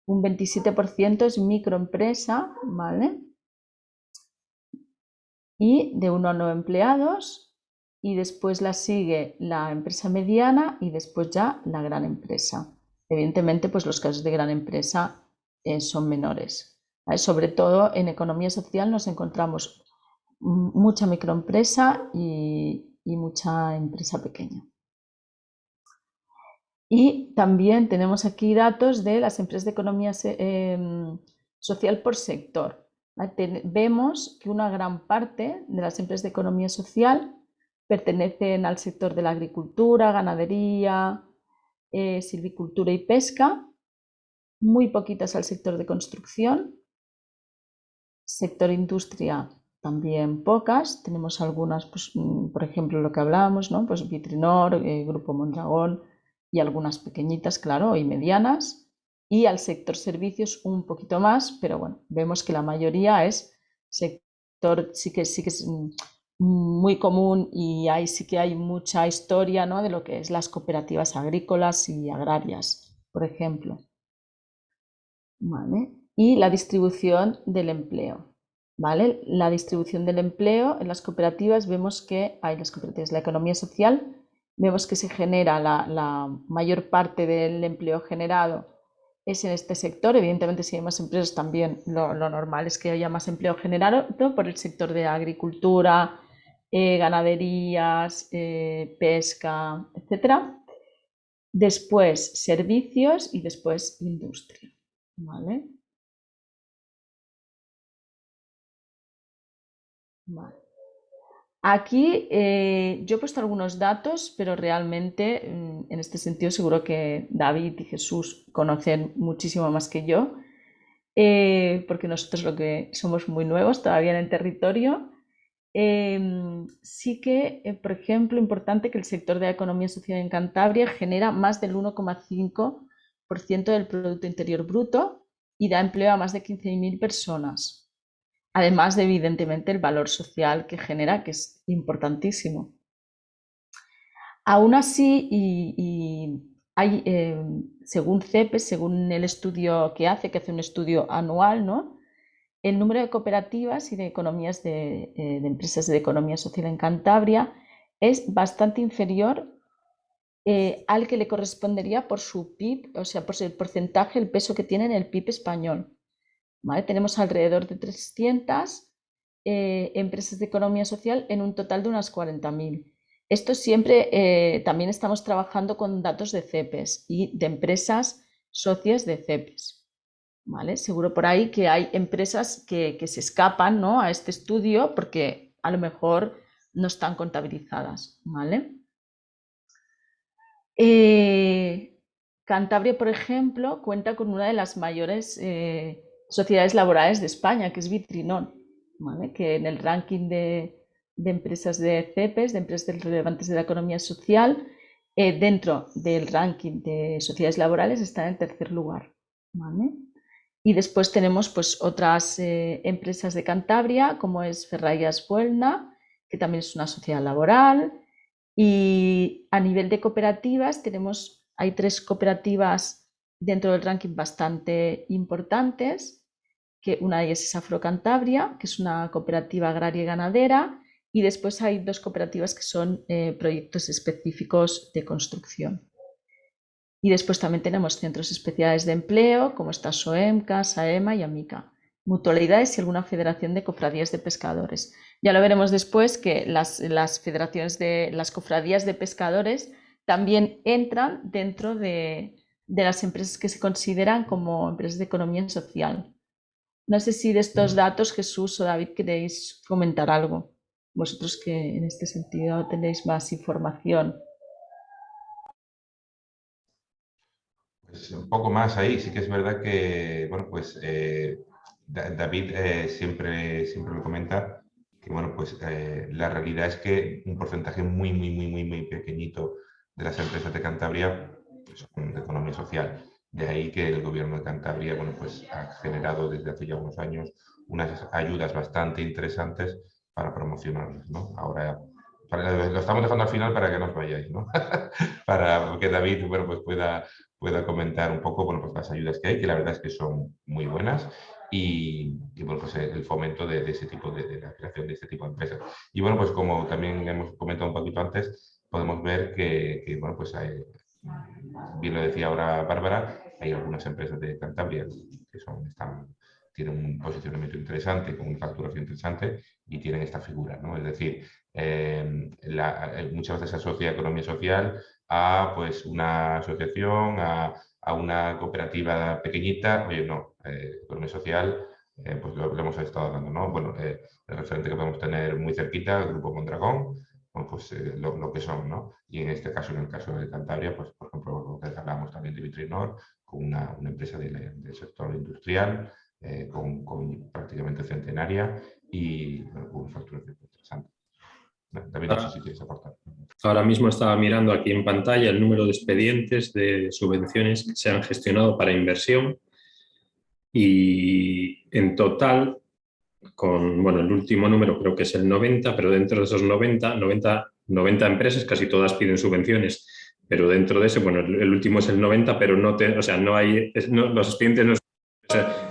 un 27% es microempresa, ¿vale? Y de 1 a 9 empleados, y después la sigue la empresa mediana y después ya la gran empresa. Evidentemente, pues los casos de gran empresa son menores. ¿Vale? Sobre todo en economía social nos encontramos mucha microempresa y mucha empresa pequeña. Y también tenemos aquí datos de las empresas de economía social por sector. Vemos que una gran parte de las empresas de economía social pertenecen al sector de la agricultura, ganadería, silvicultura y pesca, muy poquitas al sector de construcción, sector industria también pocas, tenemos algunas, pues, por ejemplo, lo que hablábamos, ¿no? Pues Vitrinor, Grupo Mondragón y algunas pequeñitas, claro, y medianas. Y al sector servicios un poquito más, pero bueno, vemos que la mayoría es sector, sí que es muy común y ahí sí que hay mucha historia, ¿no? De lo que es las cooperativas agrícolas y agrarias, por ejemplo. ¿Vale? Y la distribución del empleo. ¿Vale? La distribución del empleo en las cooperativas, vemos que hay las cooperativas, la economía social, vemos que se genera la mayor parte del empleo generado es en este sector. Evidentemente, si hay más empresas también lo normal es que haya más empleo generado por el sector de agricultura, ganaderías, pesca, etc. Después servicios y después industria. ¿Vale? Vale. Aquí yo he puesto algunos datos, pero realmente en este sentido seguro que David y Jesús conocen muchísimo más que yo, porque nosotros lo que somos muy nuevos todavía en el territorio. Sí que, por ejemplo, importante que el sector de la economía social en Cantabria genera más del 1,5% del Producto Interior Bruto y da empleo a más de 15.000 personas. Además de, evidentemente, el valor social que genera, que es importantísimo. Aún así, hay, según CEPES, según el estudio que hace un estudio anual, ¿no? El número de cooperativas y de economías de empresas de economía social en Cantabria es bastante inferior al que le correspondería por su PIB, o sea, por el porcentaje, el peso que tiene en el PIB español. ¿Vale? Tenemos alrededor de 300 empresas de economía social en un total de unas 40.000. Esto siempre, también estamos trabajando con datos de CEPES y de empresas socias de CEPES. ¿Vale? Seguro por ahí que hay empresas que se escapan, ¿no? a este estudio porque a lo mejor no están contabilizadas. ¿Vale? Cantabria, por ejemplo, cuenta con una de las mayores sociedades laborales de España, que es Vitrinor, ¿vale? Que en el ranking de empresas de CEPES, de empresas relevantes de la economía social, dentro del ranking de sociedades laborales está en el tercer lugar. ¿Vale? Y después tenemos pues, otras empresas de Cantabria, como es Ferrayas Buelna, que también es una sociedad laboral, Y a nivel de cooperativas hay 3 cooperativas dentro del ranking bastante importantes, que una de ellas es Afrocantabria, que es una cooperativa agraria y ganadera, y después hay 2 cooperativas que son proyectos específicos de construcción. Y después también tenemos centros especiales de empleo, como está SOEMCA, SAEMA y AMICA, mutualidades y alguna federación de cofradías de pescadores. Ya lo veremos después que las federaciones de las cofradías de pescadores también entran dentro de las empresas que se consideran como empresas de economía social. No sé si de estos datos, Jesús o David, queréis comentar algo. Vosotros que en este sentido tenéis más información. Pues un poco más ahí, sí que es verdad que, bueno, pues David siempre lo comenta, que bueno, pues la realidad es que un porcentaje muy pequeñito de las empresas de Cantabria pues, son de economía social. De ahí que el gobierno de Cantabria, bueno, pues ha generado desde hace ya unos años unas ayudas bastante interesantes para promocionarlas, ¿no? Ahora, lo estamos dejando al final para que no os vayáis, ¿no? Para que David, bueno, pues pueda comentar un poco, bueno, pues las ayudas que hay, que la verdad es que son muy buenas y bueno, pues el fomento de ese tipo de la creación de este tipo de empresas. Y bueno, pues como también hemos comentado un poquito antes, podemos ver que bueno, pues hay, bien lo decía ahora Bárbara, hay algunas empresas de Cantabria que tienen un posicionamiento interesante, con una facturación interesante y tienen esta figura, ¿no? Es decir, muchas veces se asocia economía social a pues, una asociación, a una cooperativa pequeñita. Oye, no, economía social, pues lo hemos estado dando, ¿no? Bueno, el referente que podemos tener muy cerquita, el Grupo Mondragón, bueno, pues lo que son, ¿no? Y en este caso, en el caso de Cantabria, pues por ejemplo, lo que hablábamos también de Vitrinor, con una empresa del sector industrial, con prácticamente centenaria y bueno, con una facturación interesante. David, no sé si quieres aportar. Ahora mismo estaba mirando aquí en pantalla el número de expedientes de subvenciones que se han gestionado para inversión y en total, con bueno, el último número creo que es el 90, pero dentro de esos 90 empresas, casi todas piden subvenciones, pero dentro de ese, bueno, el último es el 90, pero o sea, no hay, los expedientes no,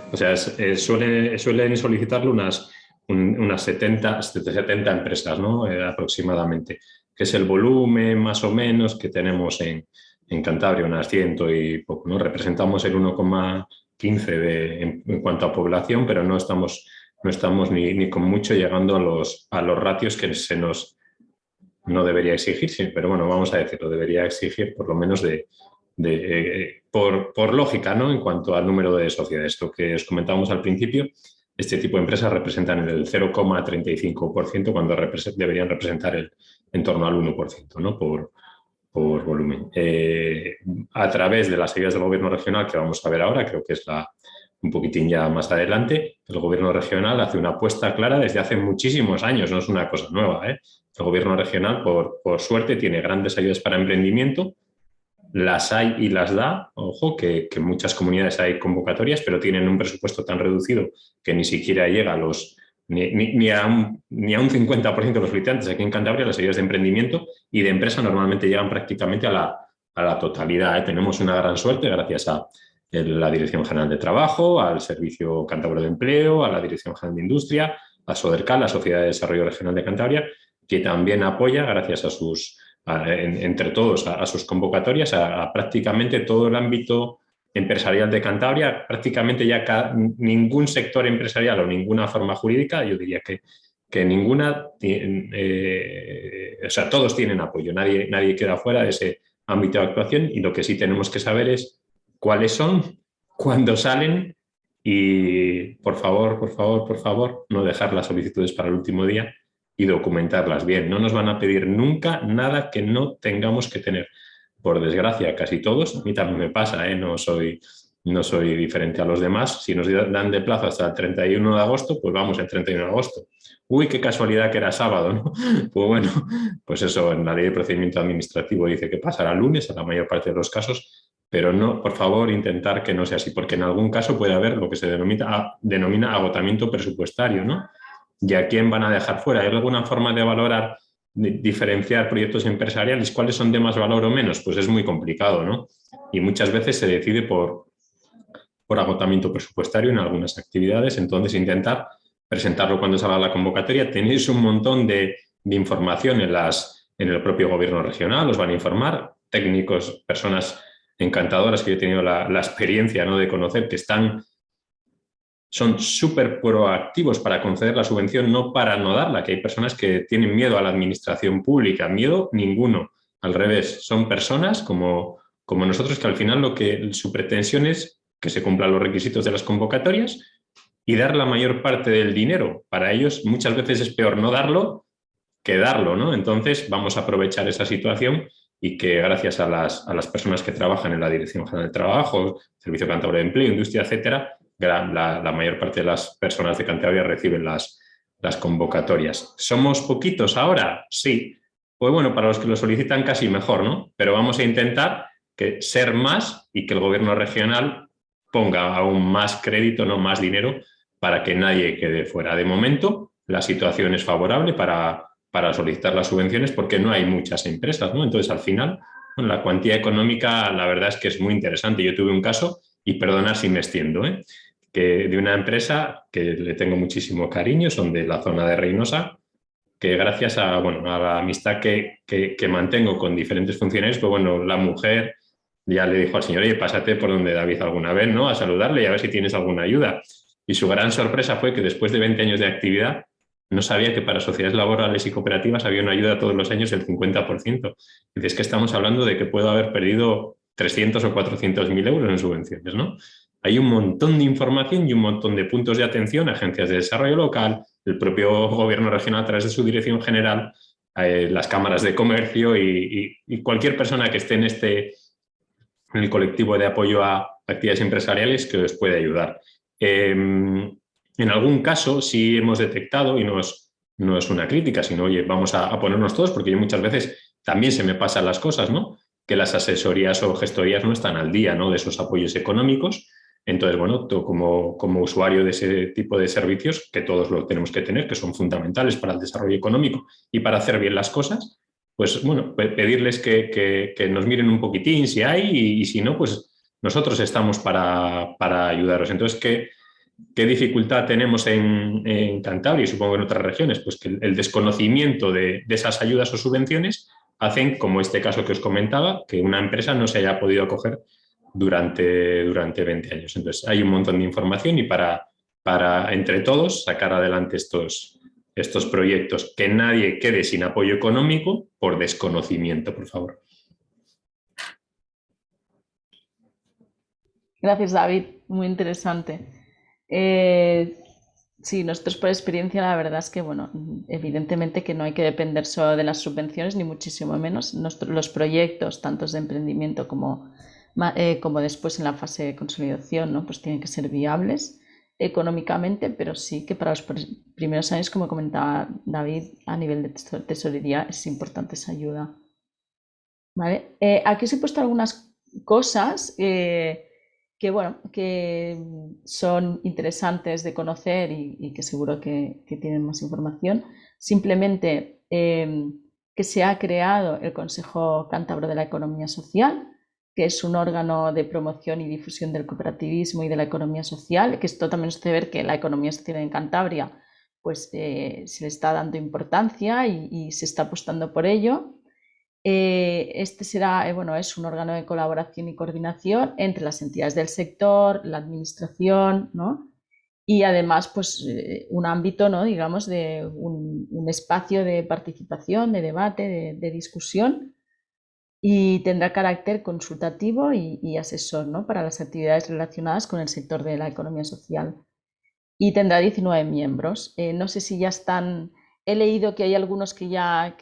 o sea, suelen solicitarlo unas 70 empresas, ¿no? Aproximadamente, que es el volumen más o menos que tenemos en Cantabria, unas 100 y poco, ¿no? Representamos el 1,15 en cuanto a población, pero no estamos ni con mucho llegando a los ratios que no debería exigir, sí, pero bueno, vamos a decirlo, debería exigir por lo menos por lógica, ¿no? En cuanto al número de sociedades. Lo que os comentábamos al principio, este tipo de empresas representan el 0,35% cuando deberían representar en torno al 1%, ¿no? Por volumen. A través de las ayudas del gobierno regional que vamos a ver ahora, creo que es un poquitín ya más adelante, el gobierno regional hace una apuesta clara desde hace muchísimos años, no es una cosa nueva, ¿eh? El gobierno regional, por suerte, tiene grandes ayudas para emprendimiento, las hay y las da, ojo, que en muchas comunidades hay convocatorias, pero tienen un presupuesto tan reducido que ni siquiera llega a ni a un 50% de los solicitantes. Aquí en Cantabria las ayudas de emprendimiento y de empresa normalmente llegan prácticamente a la totalidad, ¿eh? Tenemos una gran suerte gracias a la Dirección General de Trabajo, al Servicio Cántabro de Empleo, a la Dirección General de Industria, a SODERCAL, la Sociedad de Desarrollo Regional de Cantabria, que también apoya, gracias entre todos, a sus convocatorias, a prácticamente todo el ámbito empresarial de Cantabria, prácticamente ya ningún sector empresarial o ninguna forma jurídica, yo diría que ninguna, o sea, todos tienen apoyo, nadie queda fuera de ese ámbito de actuación y lo que sí tenemos que saber es cuáles son, cuándo salen y por favor, no dejar las solicitudes para el último día y documentarlas bien. No nos van a pedir nunca nada que no tengamos que tener. Por desgracia, casi todos, a mí también me pasa, ¿eh? No soy diferente a los demás. Si nos dan de plazo hasta el 31 de agosto, pues vamos el 31 de agosto. Uy, qué casualidad que era sábado, ¿no? Pues bueno, pues eso, en la ley de procedimiento administrativo dice que pasará lunes a la mayor parte de los casos, pero no, por favor, intentar que no sea así, porque en algún caso puede haber lo que se denomina agotamiento presupuestario, ¿no? ¿Y a quién van a dejar fuera? ¿Hay alguna forma de valorar diferenciar proyectos empresariales, cuáles son de más valor o menos, pues es muy complicado, ¿no? Y muchas veces se decide por agotamiento presupuestario en algunas actividades, entonces intentar presentarlo cuando salga la convocatoria. Tenéis un montón de información en el propio gobierno regional, os van a informar, técnicos, personas encantadoras que yo he tenido la experiencia, ¿no?, de conocer, que son súper proactivos para conceder la subvención, no para no darla, que hay personas que tienen miedo a la administración pública, miedo ninguno, al revés, son personas como nosotros que al final su pretensión es que se cumplan los requisitos de las convocatorias y dar la mayor parte del dinero. Para ellos muchas veces es peor no darlo que darlo, ¿no? Entonces vamos a aprovechar esa situación y que gracias a las personas que trabajan en la Dirección General de Trabajo, Servicio Cántabro de Empleo, Industria, etcétera, la mayor parte de las personas de Cantabria reciben las convocatorias. ¿Somos poquitos ahora? Sí. Pues bueno, para los que lo solicitan casi mejor, ¿no? Pero vamos a intentar ser más y que el gobierno regional ponga aún más crédito, no más dinero, para que nadie quede fuera. De momento, la situación es favorable para solicitar las subvenciones porque no hay muchas empresas, ¿no? Entonces, al final, bueno, la cuantía económica, la verdad es que es muy interesante. Yo tuve un caso, y perdonad si me extiendo, que de una empresa que le tengo muchísimo cariño, son de la zona de Reynosa, que gracias a la amistad que mantengo con diferentes funcionarios, pues bueno, la mujer ya le dijo al señor, oye, pásate por donde David alguna vez, ¿no?, a saludarle y a ver si tienes alguna ayuda. Y su gran sorpresa fue que después de 20 años de actividad, no sabía que para sociedades laborales y cooperativas había una ayuda todos los años del 50%. Es que estamos hablando de que puedo haber perdido 300 o 400.000 euros en subvenciones, ¿no? Hay un montón de información y un montón de puntos de atención, agencias de desarrollo local, el propio gobierno regional a través de su dirección general, las cámaras de comercio y cualquier persona que esté en el colectivo de apoyo a actividades empresariales que os puede ayudar. En algún caso sí hemos detectado, y no es una crítica, sino, oye, vamos a ponernos todos, porque yo muchas veces también se me pasan las cosas, ¿no?, que las asesorías o gestorías no están al día, ¿no?, de esos apoyos económicos. Entonces, bueno, tú como usuario de ese tipo de servicios, que todos lo tenemos que tener, que son fundamentales para el desarrollo económico y para hacer bien las cosas, pues bueno, pedirles que nos miren un poquitín si hay y si no, pues nosotros estamos para ayudaros. Entonces, ¿qué dificultad tenemos en Cantabria y supongo en otras regiones? Pues que el desconocimiento de esas ayudas o subvenciones hacen, como este caso que os comentaba, que una empresa no se haya podido acoger durante 20 años. Entonces, hay un montón de información y para entre todos sacar adelante estos proyectos, que nadie quede sin apoyo económico por desconocimiento, por favor. Gracias, David. Muy interesante. Sí, nosotros por experiencia la verdad es que, bueno, evidentemente que no hay que depender solo de las subvenciones, ni muchísimo menos. Los proyectos, tanto de emprendimiento como después en la fase de consolidación, ¿no?, pues tienen que ser viables económicamente, pero sí que para los primeros años, como comentaba David, a nivel de tesorería es importante esa ayuda. ¿Vale? Aquí os he puesto algunas cosas que, bueno, que son interesantes de conocer y que seguro que tienen más información. Simplemente que se ha creado el Consejo Cántabro de la Economía Social, que es un órgano de promoción y difusión del cooperativismo y de la economía social, que esto también hace ver que la economía social en Cantabria pues se le está dando importancia y se está apostando por ello. Este será, es un órgano de colaboración y coordinación entre las entidades del sector, la administración, ¿no?, y además pues un ámbito, ¿no?, digamos, de un espacio de participación, de debate, de discusión, y tendrá carácter consultativo y asesor, ¿no?, para las actividades relacionadas con el sector de la economía social. Y tendrá 19 miembros. No sé si ya están... He leído que hay algunos que ya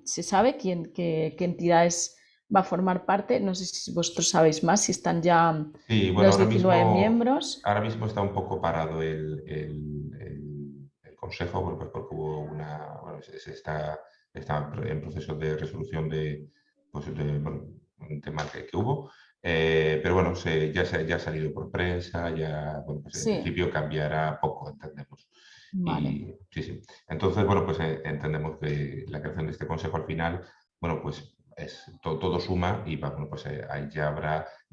se sabe qué entidades va a formar parte. No sé si vosotros sabéis más, si están ya Sí, bueno, los 19 miembros. Ahora mismo está un poco parado el Consejo porque hubo se está en proceso de resolución de un tema que hubo. Pero bueno, ya ha salido por prensa, ya, bueno, pues en Sí. principio cambiará poco, entendemos. Vale. Y sí, sí. Entonces, bueno, pues entendemos que la creación de este consejo al final, bueno, pues todo suma y bueno, pues ahí ya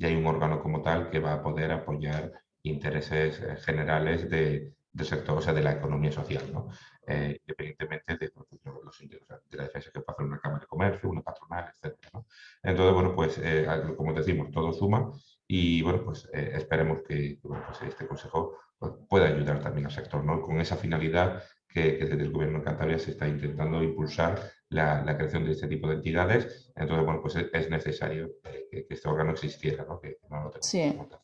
hay un órgano como tal que va a poder apoyar intereses generales del sector, o sea, de la economía social, ¿no? Independientemente de, pues, de la defensa que puede hacer una Cámara de Comercio, una patronal, etcétera, ¿no? Entonces, bueno, pues como decimos, todo suma y bueno, pues esperemos que bueno, pues, este consejo pues, pueda ayudar también al sector, ¿no? Con esa finalidad que desde el Gobierno de Cantabria se está intentando impulsar la creación de este tipo de entidades. Entonces, bueno, pues es necesario que este órgano existiera, ¿no? Que no lo tenemos Sí. como tal.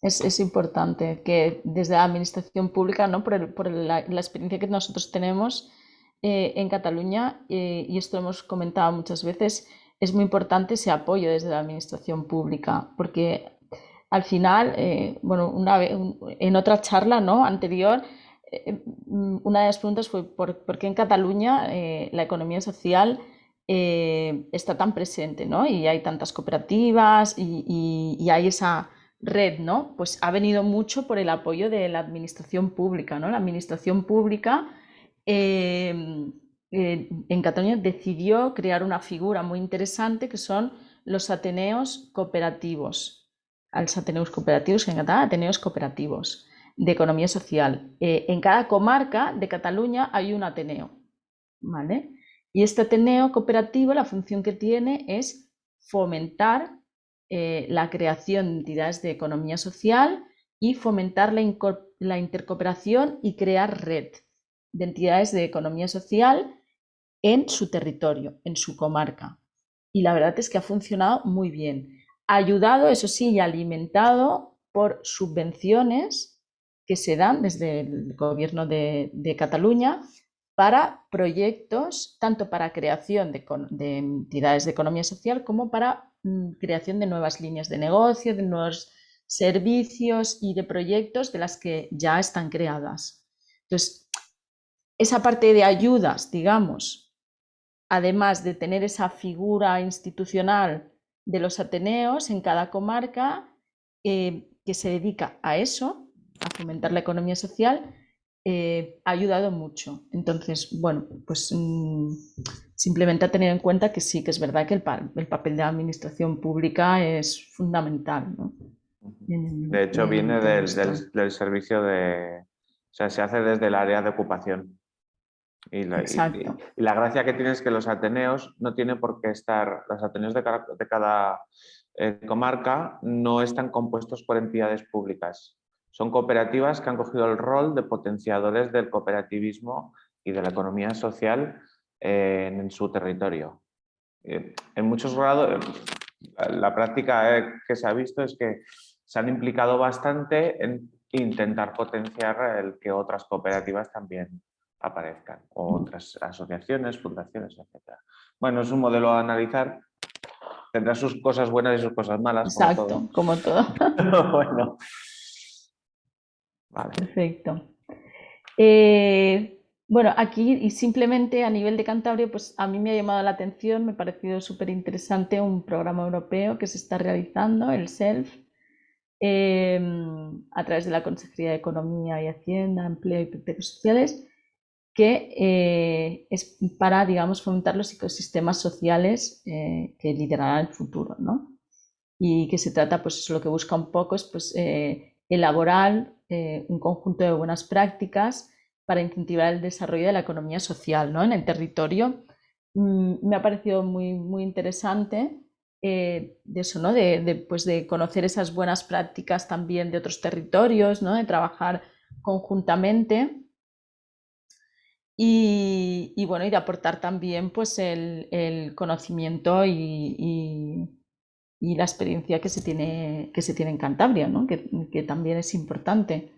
Es importante que desde la administración pública, ¿no? por la experiencia que nosotros tenemos en Cataluña, y esto lo hemos comentado muchas veces, es muy importante ese apoyo desde la administración pública, porque al final, bueno, en otra charla, ¿no? anterior, una de las preguntas fue por qué en Cataluña la economía social está tan presente, ¿no? Y hay tantas cooperativas y hay esa red, ¿no? Pues ha venido mucho por el apoyo de la administración pública, ¿no? La administración pública en Cataluña decidió crear una figura muy interesante que son los ateneos cooperativos. Els ateneus cooperativos, en catalán, ateneos cooperativos de economía social. En cada comarca de Cataluña hay un ateneo, ¿vale? Y este ateneo cooperativo, la función que tiene es fomentar la creación de entidades de economía social y fomentar la intercooperación y crear red de entidades de economía social en su territorio, en su comarca. Y la verdad es que ha funcionado muy bien. Ayudado, eso sí, y alimentado por subvenciones que se dan desde el gobierno de Cataluña para proyectos, tanto para creación de entidades de economía social como para creación de nuevas líneas de negocio, de nuevos servicios y de proyectos de las que ya están creadas. Entonces, esa parte de ayudas, digamos, además de tener esa figura institucional de los ateneos en cada comarca que se dedica a eso, a fomentar la economía social, ha ayudado mucho. Entonces, bueno, pues simplemente a tener en cuenta que sí, que es verdad que el papel de la administración pública es fundamental, ¿no? De hecho, viene del servicio de... O sea, se hace desde el área de ocupación. Y la gracia que tiene es que los ateneos no tienen por qué estar... Los ateneos de cada comarca no están compuestos por entidades públicas. Son cooperativas que han cogido el rol de potenciadores del cooperativismo y de la economía social en su territorio. En muchos grados, la práctica que se ha visto es que se han implicado bastante en intentar potenciar el que otras cooperativas también aparezcan, o otras asociaciones, fundaciones, etc. Bueno, es un modelo a analizar. Tendrá sus cosas buenas y sus cosas malas. Exacto, como todo. Bueno. Vale. Perfecto. Bueno, aquí y simplemente a nivel de Cantabria, pues a mí me ha llamado la atención, me ha parecido súper interesante un programa europeo que se está realizando, el SELF, a través de la Consejería de Economía y Hacienda, Empleo y Políticas Sociales, que es para, digamos, fomentar los ecosistemas sociales que liderarán el futuro, ¿no? Y que se trata, pues lo que busca un poco es pues, elaborar un conjunto de buenas prácticas para incentivar el desarrollo de la economía social, ¿no? en el territorio. Me ha parecido muy interesante de eso, ¿no? Pues de conocer esas buenas prácticas también de otros territorios, ¿no? De trabajar conjuntamente y bueno, y de aportar también pues el conocimiento y la experiencia que se tiene en Cantabria, ¿no? que también es importante.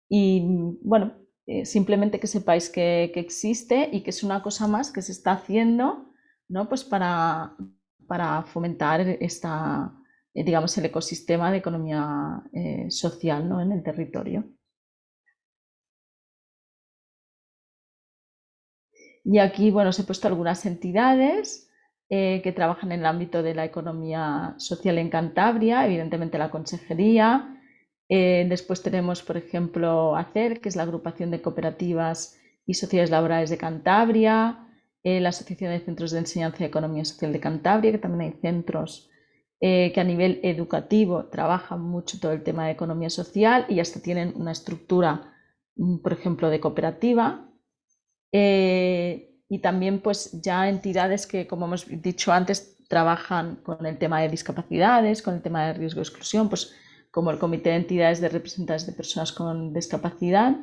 Y bueno, simplemente que sepáis que existe y que es una cosa más que se está haciendo, ¿no? Pues para fomentar digamos, el ecosistema de economía social, ¿no? en el territorio. Y aquí, bueno, os he puesto algunas entidades que trabajan en el ámbito de la economía social en Cantabria, evidentemente la Consejería, Después tenemos, por ejemplo, ACER, que es la Agrupación de Cooperativas y Sociedades Laborales de Cantabria, la Asociación de Centros de Enseñanza y Economía Social de Cantabria, que también hay centros que a nivel educativo trabajan mucho todo el tema de economía social y hasta tienen una estructura, por ejemplo, de cooperativa. Y también pues ya entidades que, como hemos dicho antes, trabajan con el tema de discapacidades, con el tema de riesgo de exclusión, pues como el Comité de Entidades de Representantes de Personas con Discapacidad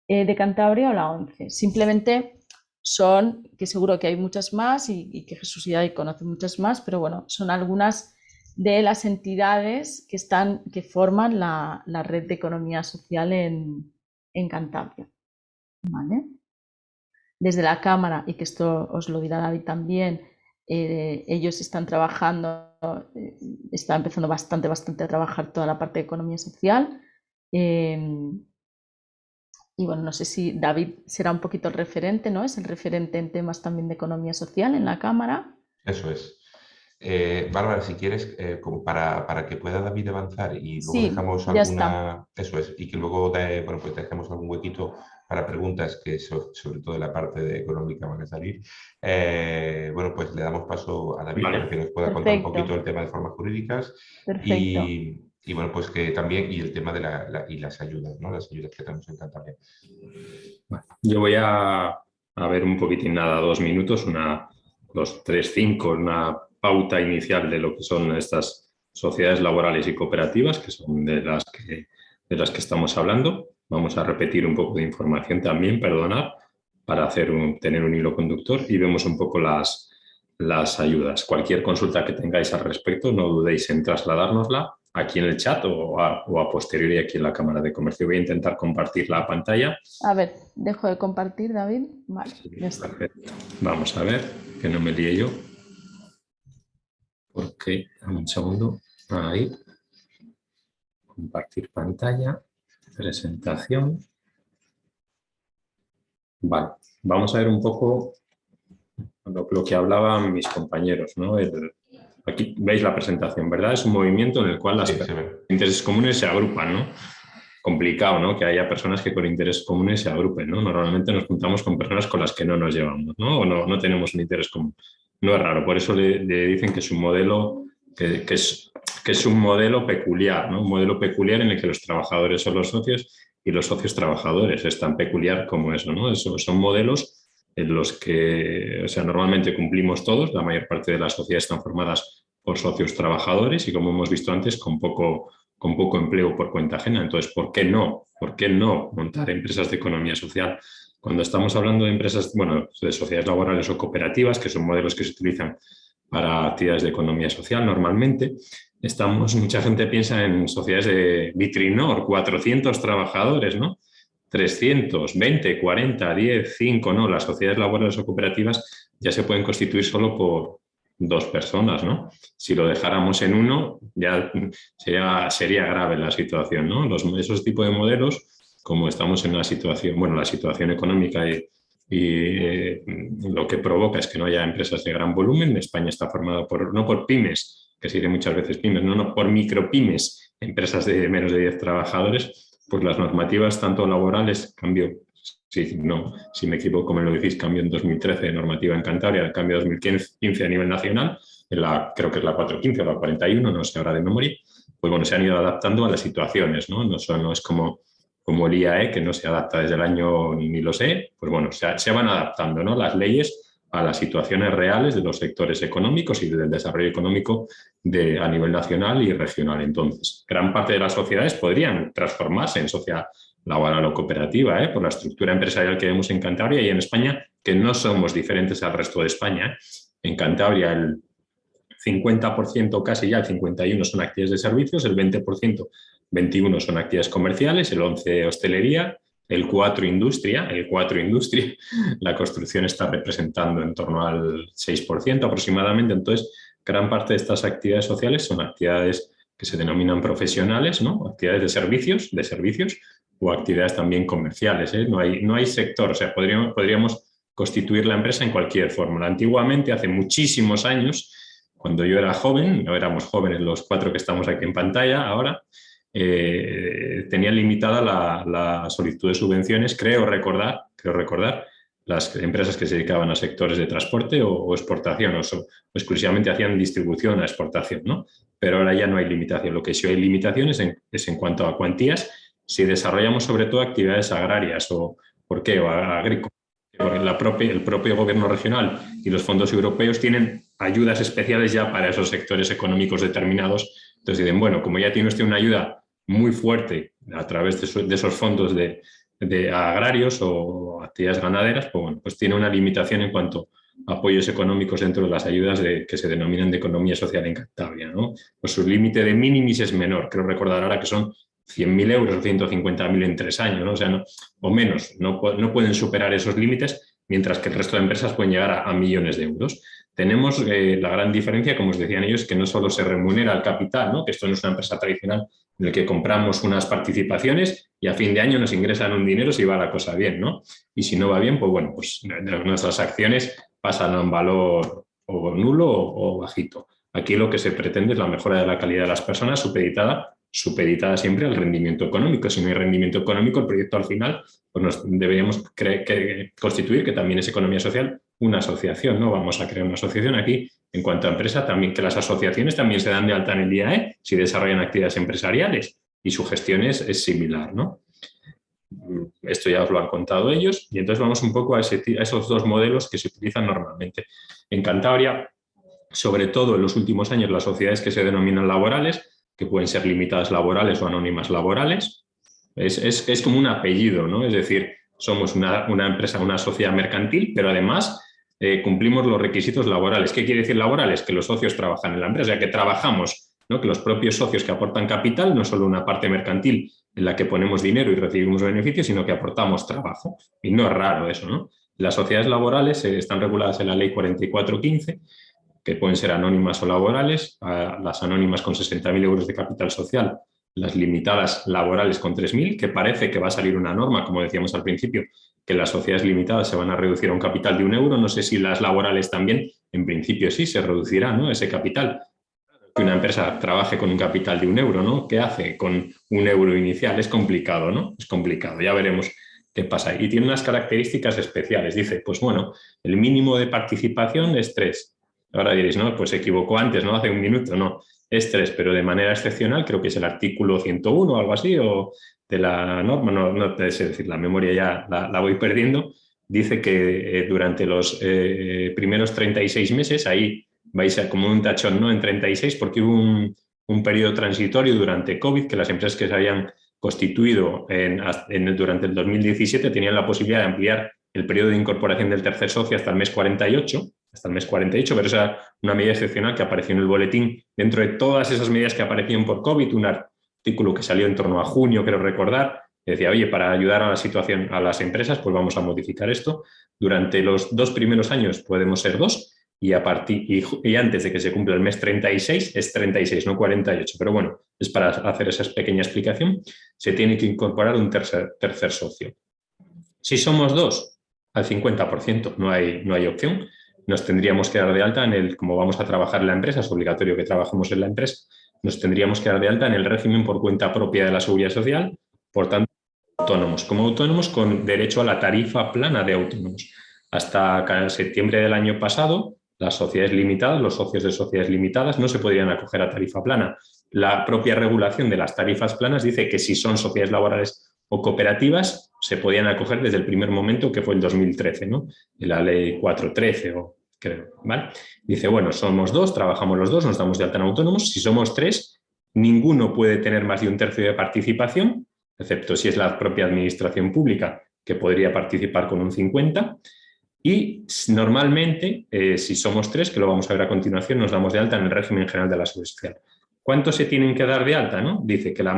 de Cantabria o la ONCE. Simplemente son, que seguro que hay muchas más y que Jesús y David conocen muchas más, pero bueno, son algunas de las entidades que forman la red de economía social en Cantabria. ¿Vale? Desde la Cámara, y que esto os lo dirá David también, ellos están trabajando, está empezando bastante a trabajar toda la parte de economía social. Y bueno, no sé si David será un poquito el referente, ¿no? Es el referente en temas también de economía social en la Cámara. Eso es. Bárbara, si quieres, como para que pueda David avanzar y luego Sí, dejamos ya está. alguna, eso es, y que luego bueno, pues dejemos algún huequito para preguntas que sobre todo de la parte de económica van a salir. Bueno, pues le damos paso a David para Vale. que nos pueda contar un poquito el tema de formas jurídicas Perfecto. y bueno, pues que también, y el tema de las ayudas, ¿no? Las ayudas que tenemos en Cantabria. Bueno, yo voy a ver un poquitín, nada, 2 minutos, 2, 3, 5, una pauta inicial de lo que son estas sociedades laborales y cooperativas, que son de las que estamos hablando. Vamos a repetir un poco de información también, perdonad, para tener un hilo conductor y vemos un poco las ayudas. Cualquier consulta que tengáis al respecto, no dudéis en trasladárnosla aquí en el chat o a posteriori aquí en la Cámara de Comercio. Voy a intentar compartir la pantalla. A ver, dejo de compartir, David. Vale, ya está. Perfecto. Vamos a ver, que no me líe yo. Porque, dame un segundo, ahí. Compartir pantalla, presentación. Vale, vamos a ver un poco lo que hablaban mis compañeros, ¿no? Aquí veis la presentación, ¿verdad? Es un movimiento en el cual las intereses comunes se agrupan, ¿no? Complicado, ¿no? Que haya personas que con intereses comunes se agrupen, ¿no? Normalmente nos juntamos con personas con las que no nos llevamos, ¿no? O no tenemos un interés común. No es raro, por eso le dicen que es un modelo que es un modelo peculiar, ¿no? Un modelo peculiar en el que los trabajadores son los socios y los socios trabajadores. Es tan peculiar como eso, ¿no? Son modelos en los que, o sea, normalmente cumplimos todos, la mayor parte de las sociedades están formadas por socios trabajadores y, como hemos visto antes, con poco empleo por cuenta ajena. Entonces, ¿por qué no? ¿Por qué no montar empresas de economía social? Cuando estamos hablando de empresas, bueno, de sociedades laborales o cooperativas, que son modelos que se utilizan para actividades de economía social normalmente, mucha gente piensa en sociedades de Vitrinor, 400 trabajadores, ¿no? 300, 20, 40, 10, 5, no. Las sociedades laborales o cooperativas ya se pueden constituir solo por 2 personas, ¿no? Si lo dejáramos en 1, ya sería grave la situación, ¿no? Esos tipos de modelos, como estamos en una situación, bueno, la situación económica y lo que provoca es que no haya empresas de gran volumen. España está formada no por pymes, que se dice muchas veces pymes, no, por micropymes, empresas de menos de 10 trabajadores. Pues las normativas, tanto laborales, si me equivoco me lo decís, cambió en 2013 normativa en Cantabria, cambio en 2015 a nivel nacional, creo que es la 415 o la 41, no sé ahora de memoria, pues bueno, se han ido adaptando a las situaciones, ¿no? No es como el IAE, que no se adapta desde el año ni lo sé, pues bueno, se van adaptando, ¿no? Las leyes a las situaciones reales de los sectores económicos y del desarrollo económico a nivel nacional y regional. Entonces, gran parte de las sociedades podrían transformarse en sociedad laboral o cooperativa, por la estructura empresarial que vemos en Cantabria y en España, que no somos diferentes al resto de España. En Cantabria el 50%, casi ya el 51% son actividades de servicios, el 20%, 21% son actividades comerciales, el 11% hostelería, el 4% industria, la construcción está representando en torno al 6% aproximadamente. Entonces, gran parte de estas actividades sociales son actividades que se denominan profesionales, ¿no? Actividades de servicios o actividades también comerciales, ¿eh? No hay sector, o sea, podríamos constituir la empresa en cualquier fórmula. Antiguamente, hace muchísimos años, cuando yo era joven, no éramos jóvenes los 4 que estamos aquí en pantalla ahora, tenían limitada la solicitud de subvenciones, creo recordar, las empresas que se dedicaban a sectores de transporte o exportación, o exclusivamente hacían distribución a exportación, ¿no? Pero ahora ya no hay limitación. Lo que sí hay limitaciones es en cuanto a cuantías, si desarrollamos sobre todo actividades agrarias o agrícolas. Porque el propio gobierno regional y los fondos europeos tienen ayudas especiales ya para esos sectores económicos determinados. Entonces dicen, bueno, como ya tiene usted una ayuda muy fuerte a través de esos fondos de agrarios o actividades ganaderas, pues bueno, pues tiene una limitación en cuanto a apoyos económicos dentro de las ayudas que se denominan de economía social en Cantabria, ¿no? Pues su límite de minimis es menor, creo recordar ahora que son 100.000 euros o 150.000 en 3 años, ¿no? O sea, o menos, no pueden superar esos límites, mientras que el resto de empresas pueden llegar a millones de euros. Tenemos la gran diferencia, como os decían ellos, que no solo se remunera el capital, ¿no? Que esto no es una empresa tradicional en la que compramos unas participaciones y a fin de año nos ingresan un dinero si va la cosa bien, ¿no? Y si no va bien, pues bueno, pues nuestras acciones pasan a un valor o nulo o bajito. Aquí lo que se pretende es la mejora de la calidad de las personas supeditada siempre al rendimiento económico. Si no hay rendimiento económico, el proyecto al final pues nos deberíamos constituir, que también es economía social, una asociación, ¿no? Vamos a crear una asociación aquí. En cuanto a empresa, también que las asociaciones también se dan de alta en el IAE si desarrollan actividades empresariales y su gestión es similar, ¿no? Esto ya os lo han contado ellos y entonces vamos un poco a esos dos modelos que se utilizan normalmente. En Cantabria, sobre todo en los últimos años, las sociedades que se denominan laborales, que pueden ser limitadas laborales o anónimas laborales, es como un apellido, ¿no? Es decir, somos una empresa, una sociedad mercantil, pero además cumplimos los requisitos laborales. ¿Qué quiere decir laborales? Que los socios trabajan en la empresa, o sea, que trabajamos, ¿no? Que los propios socios que aportan capital, no solo una parte mercantil en la que ponemos dinero y recibimos beneficios, sino que aportamos trabajo. Y no es raro eso, ¿no? Las sociedades laborales están reguladas en la Ley 4415, que pueden ser anónimas o laborales, las anónimas con 60.000 euros de capital social, las limitadas laborales con 3.000, que parece que va a salir una norma, como decíamos al principio, que las sociedades limitadas se van a reducir a un capital de 1 euro, no sé si las laborales también, en principio sí, se reducirá, ¿no? Ese capital. Que una empresa trabaje con un capital de 1 euro, ¿no? ¿Qué hace con 1 euro inicial? Es complicado, ¿no? Es complicado, ya veremos qué pasa. Y tiene unas características especiales. Dice, pues bueno, el mínimo de participación es 3. Ahora diréis, no, pues se equivocó antes, ¿no? Hace un minuto, no. Es 3, pero de manera excepcional, creo que es el artículo 101 o algo así, o de la norma, no te sé decir, la memoria ya la voy perdiendo. Dice que durante los primeros 36 meses, ahí vais a como un tachón, ¿no? En 36, porque hubo un periodo transitorio durante COVID, que las empresas que se habían constituido durante el 2017 tenían la posibilidad de ampliar el periodo de incorporación del tercer socio hasta el mes 48, pero esa era una medida excepcional que apareció en el boletín. Dentro de todas esas medidas que aparecían por COVID, un artículo que salió en torno a junio, quiero recordar, que decía, oye, para ayudar a la situación a las empresas, pues vamos a modificar esto. Durante los 2 primeros años podemos ser 2 y antes de que se cumpla el mes 36, es 36, no 48. Pero bueno, es para hacer esa pequeña explicación. Se tiene que incorporar un tercer socio. Si somos 2, al 50%, no hay opción. Nos tendríamos que dar de alta como vamos a trabajar en la empresa, es obligatorio que trabajemos en la empresa, nos tendríamos que dar de alta en el régimen por cuenta propia de la Seguridad Social, por tanto, autónomos. Como autónomos con derecho a la tarifa plana de autónomos. Hasta septiembre del año pasado, las sociedades limitadas, los socios de sociedades limitadas no se podrían acoger a tarifa plana. La propia regulación de las tarifas planas dice que si son sociedades laborales o cooperativas, se podían acoger desde el primer momento, que fue el 2013, ¿no? De la ley 413, creo, ¿vale? Dice, bueno, somos 2, trabajamos los 2, nos damos de alta en autónomos. Si somos 3, ninguno puede tener más de 1/3 de participación, excepto si es la propia administración pública, que podría participar con un 50%. Y normalmente, si somos 3, que lo vamos a ver a continuación, nos damos de alta en el régimen general de la Seguridad Social. ¿Cuántos se tienen que dar de alta, no? Dice que la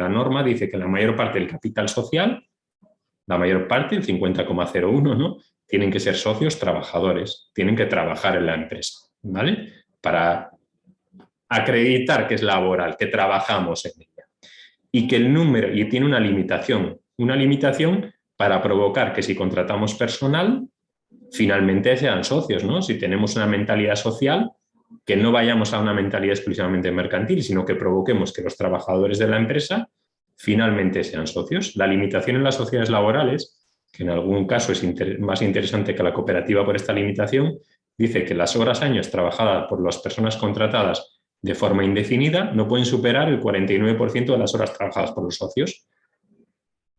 norma dice que la mayor parte del capital social, la mayor parte, el 50,01, ¿no? Tienen que ser socios trabajadores, tienen que trabajar en la empresa, ¿vale? Para acreditar que es laboral, que trabajamos en ella. Y que el número, y tiene una limitación para provocar que si contratamos personal, finalmente sean socios, ¿no? Si tenemos una mentalidad social, que no vayamos a una mentalidad exclusivamente mercantil, sino que provoquemos que los trabajadores de la empresa finalmente sean socios. La limitación en las sociedades laborales, que en algún caso es más interesante que la cooperativa por esta limitación, dice que las horas años trabajadas por las personas contratadas de forma indefinida no pueden superar el 49% de las horas trabajadas por los socios,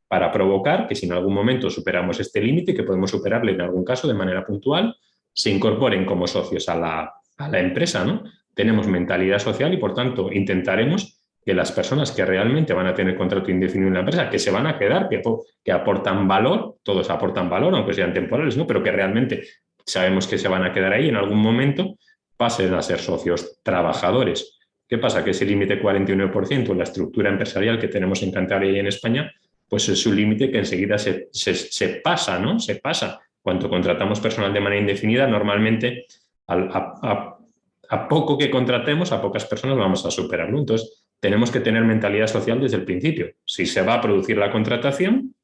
para provocar que si en algún momento superamos este límite, que podemos superarle en algún caso de manera puntual, se incorporen como socios a la empresa, ¿no? Tenemos mentalidad social y, por tanto, intentaremos que las personas que realmente van a tener contrato indefinido en la empresa, que se van a quedar, que aportan valor, todos aportan valor, aunque sean temporales, ¿no? Pero que realmente sabemos que se van a quedar ahí en algún momento, pasen a ser socios trabajadores. ¿Qué pasa? Que ese límite 49% en la estructura empresarial que tenemos en Cantabria y en España, pues es un límite que enseguida se pasa, ¿no? Se pasa. Cuando contratamos personal de manera indefinida, normalmente a poco que contratemos, a pocas personas vamos a superarlo. Entonces, tenemos que tener mentalidad social desde el principio. Si se va a producir la contratación,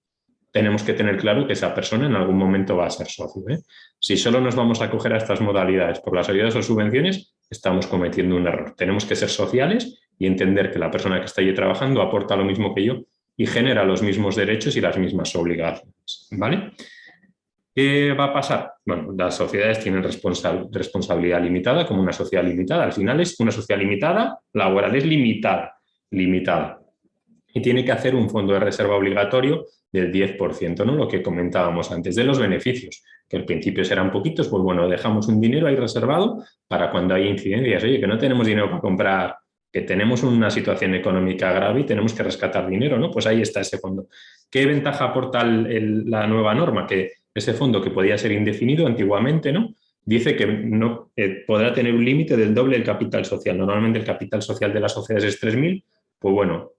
tenemos que tener claro que esa persona en algún momento va a ser socio, ¿eh? Si solo nos vamos a acoger a estas modalidades por las ayudas o subvenciones, estamos cometiendo un error. Tenemos que ser sociales y entender que la persona que está allí trabajando aporta lo mismo que yo y genera los mismos derechos y las mismas obligaciones, ¿vale? ¿Qué va a pasar? Bueno, las sociedades tienen responsabilidad limitada como una sociedad limitada. Al final es una sociedad limitada, laboral es limitada. Y tiene que hacer un fondo de reserva obligatorio del 10%, ¿no? Lo que comentábamos antes, de los beneficios, que al principio serán poquitos, pues bueno, dejamos un dinero ahí reservado para cuando hay incidencias. Oye, que no tenemos dinero para comprar, que tenemos una situación económica grave y tenemos que rescatar dinero, ¿no? Pues ahí está ese fondo. ¿Qué ventaja aporta la nueva norma? Que ese fondo, que podía ser indefinido antiguamente, ¿no? Dice que no podrá tener un límite del doble del capital social. Normalmente el capital social de las sociedades es 3.000, pues bueno,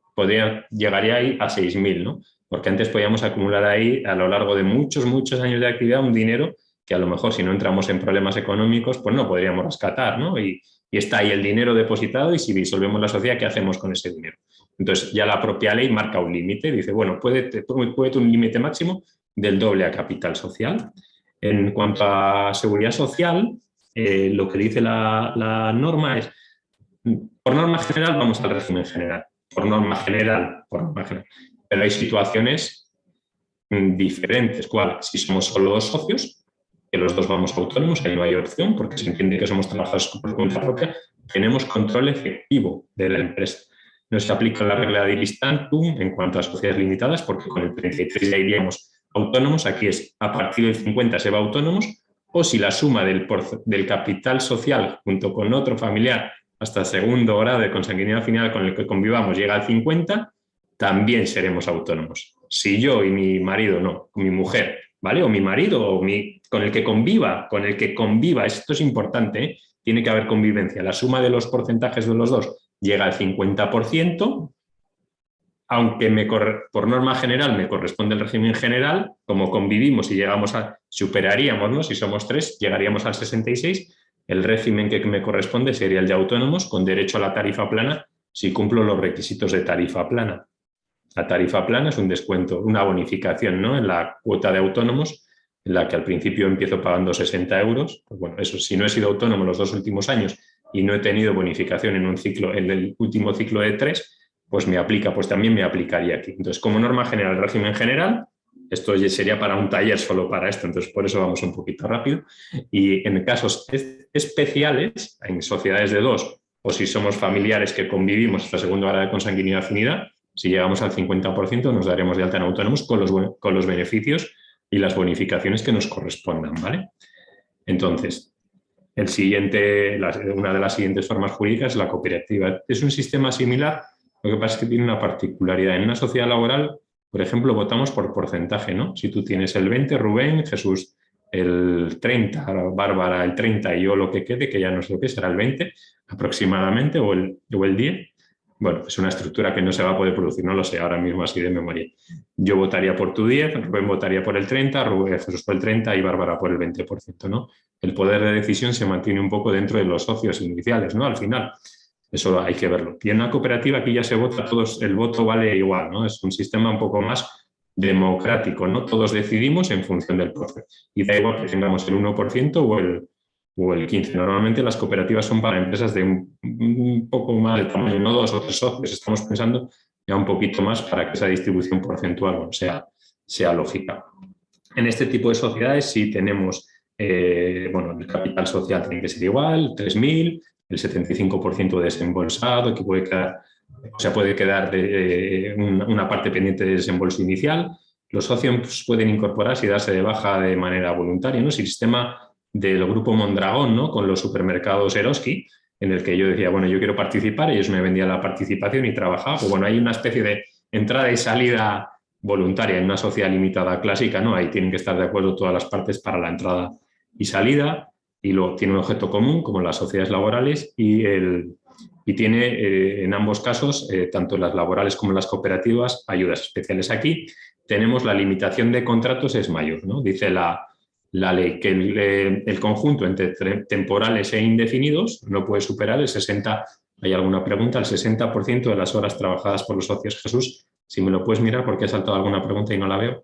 llegaría ahí a 6.000, ¿no? Porque antes podíamos acumular ahí a lo largo de muchos años de actividad un dinero que a lo mejor si no entramos en problemas económicos, pues no podríamos rescatar, ¿no? Y está ahí el dinero depositado y si disolvemos la sociedad, ¿qué hacemos con ese dinero? Entonces ya la propia ley marca un límite, dice, bueno, puede un límite máximo del doble a capital social. En cuanto a seguridad social, lo que dice la norma es, por norma general vamos al régimen general, por norma general. Pero hay situaciones diferentes. ¿Cuál? Si somos solo dos socios, que los dos vamos autónomos, ahí no hay opción, porque se entiende que somos trabajadores por cuenta propia, tenemos control efectivo de la empresa. No se aplica la regla de bis tantum en cuanto a sociedades limitadas, porque con el 33 ya iríamos autónomos. Aquí es a partir del 50 se va autónomos, o si la suma del capital social junto con otro familiar hasta segundo grado de consanguinidad final con el que convivamos llega al 50, también seremos autónomos. Si yo y mi marido no, mi mujer, ¿vale? O mi marido, o con el que conviva, esto es importante, ¿eh? Tiene que haber convivencia. La suma de los porcentajes de los dos llega al 50%, aunque por norma general me corresponde el régimen general, como convivimos y superaríamos, ¿no? Si somos 3, llegaríamos al 66%, el régimen que me corresponde sería el de autónomos con derecho a la tarifa plana si cumplo los requisitos de tarifa plana. La tarifa plana es un descuento, una bonificación, ¿no? En la cuota de autónomos, en la que al principio empiezo pagando 60 euros. Pues bueno, eso, si no he sido autónomo los 2 últimos años y no he tenido bonificación en el último ciclo de 3, pues también me aplicaría aquí. Entonces, como norma general, régimen general, esto sería para un taller solo para esto, entonces por eso vamos un poquito rápido. Y en casos especiales, en sociedades de 2, o si somos familiares que convivimos hasta segundo grado de consanguinidad afinidad, si llegamos al 50% nos daremos de alta en autónomos con los beneficios y las bonificaciones que nos correspondan, ¿vale? Entonces, una de las siguientes formas jurídicas es la cooperativa. Es un sistema similar, lo que pasa es que tiene una particularidad. En una sociedad laboral, por ejemplo, votamos por porcentaje, ¿no? Si tú tienes el 20, Rubén, Jesús el 30, Bárbara el 30 y yo lo que quede, que ya no sé lo que será el 20 aproximadamente, o el 10. Bueno, es una estructura que no se va a poder producir, no lo sé ahora mismo así de memoria. Yo votaría por tu 10, Rubén votaría por el 30, Jesús por el 30 y Bárbara por el 20%, ¿no? El poder de decisión se mantiene un poco dentro de los socios iniciales, ¿no? Al final, eso hay que verlo. Y en una cooperativa aquí ya se vota todos, el voto vale igual, ¿no? Es un sistema un poco más democrático, ¿no? Todos decidimos en función del proceso. Y da igual que tengamos el 1% o el 15%. Normalmente las cooperativas son para empresas de un poco más de tamaño, no 2 o 3 socios. Estamos pensando ya un poquito más para que esa distribución porcentual sea lógica. En este tipo de sociedades sí tenemos, el capital social tiene que ser igual, 3.000, el 75% desembolsado, que puede quedar una parte pendiente de desembolso inicial. Los socios pueden incorporarse y darse de baja de manera voluntaria, ¿no? Es el sistema del grupo Mondragón, ¿no? Con los supermercados Eroski, en el que yo decía, bueno, yo quiero participar, ellos me vendían la participación y trabajaba. Pues bueno, hay una especie de entrada y salida voluntaria en una sociedad limitada clásica, ¿no? Ahí tienen que estar de acuerdo todas las partes para la entrada y salida, y luego tiene un objeto común, como las sociedades laborales, y tiene en ambos casos, tanto en las laborales como en las cooperativas, ayudas especiales. Aquí tenemos la limitación de contratos es mayor, ¿no? Dice la ley que el conjunto entre temporales e indefinidos no puede superar el 60%, ¿hay alguna pregunta? El 60% de las horas trabajadas por los socios. Jesús, si me lo puedes mirar porque he saltado alguna pregunta y no la veo.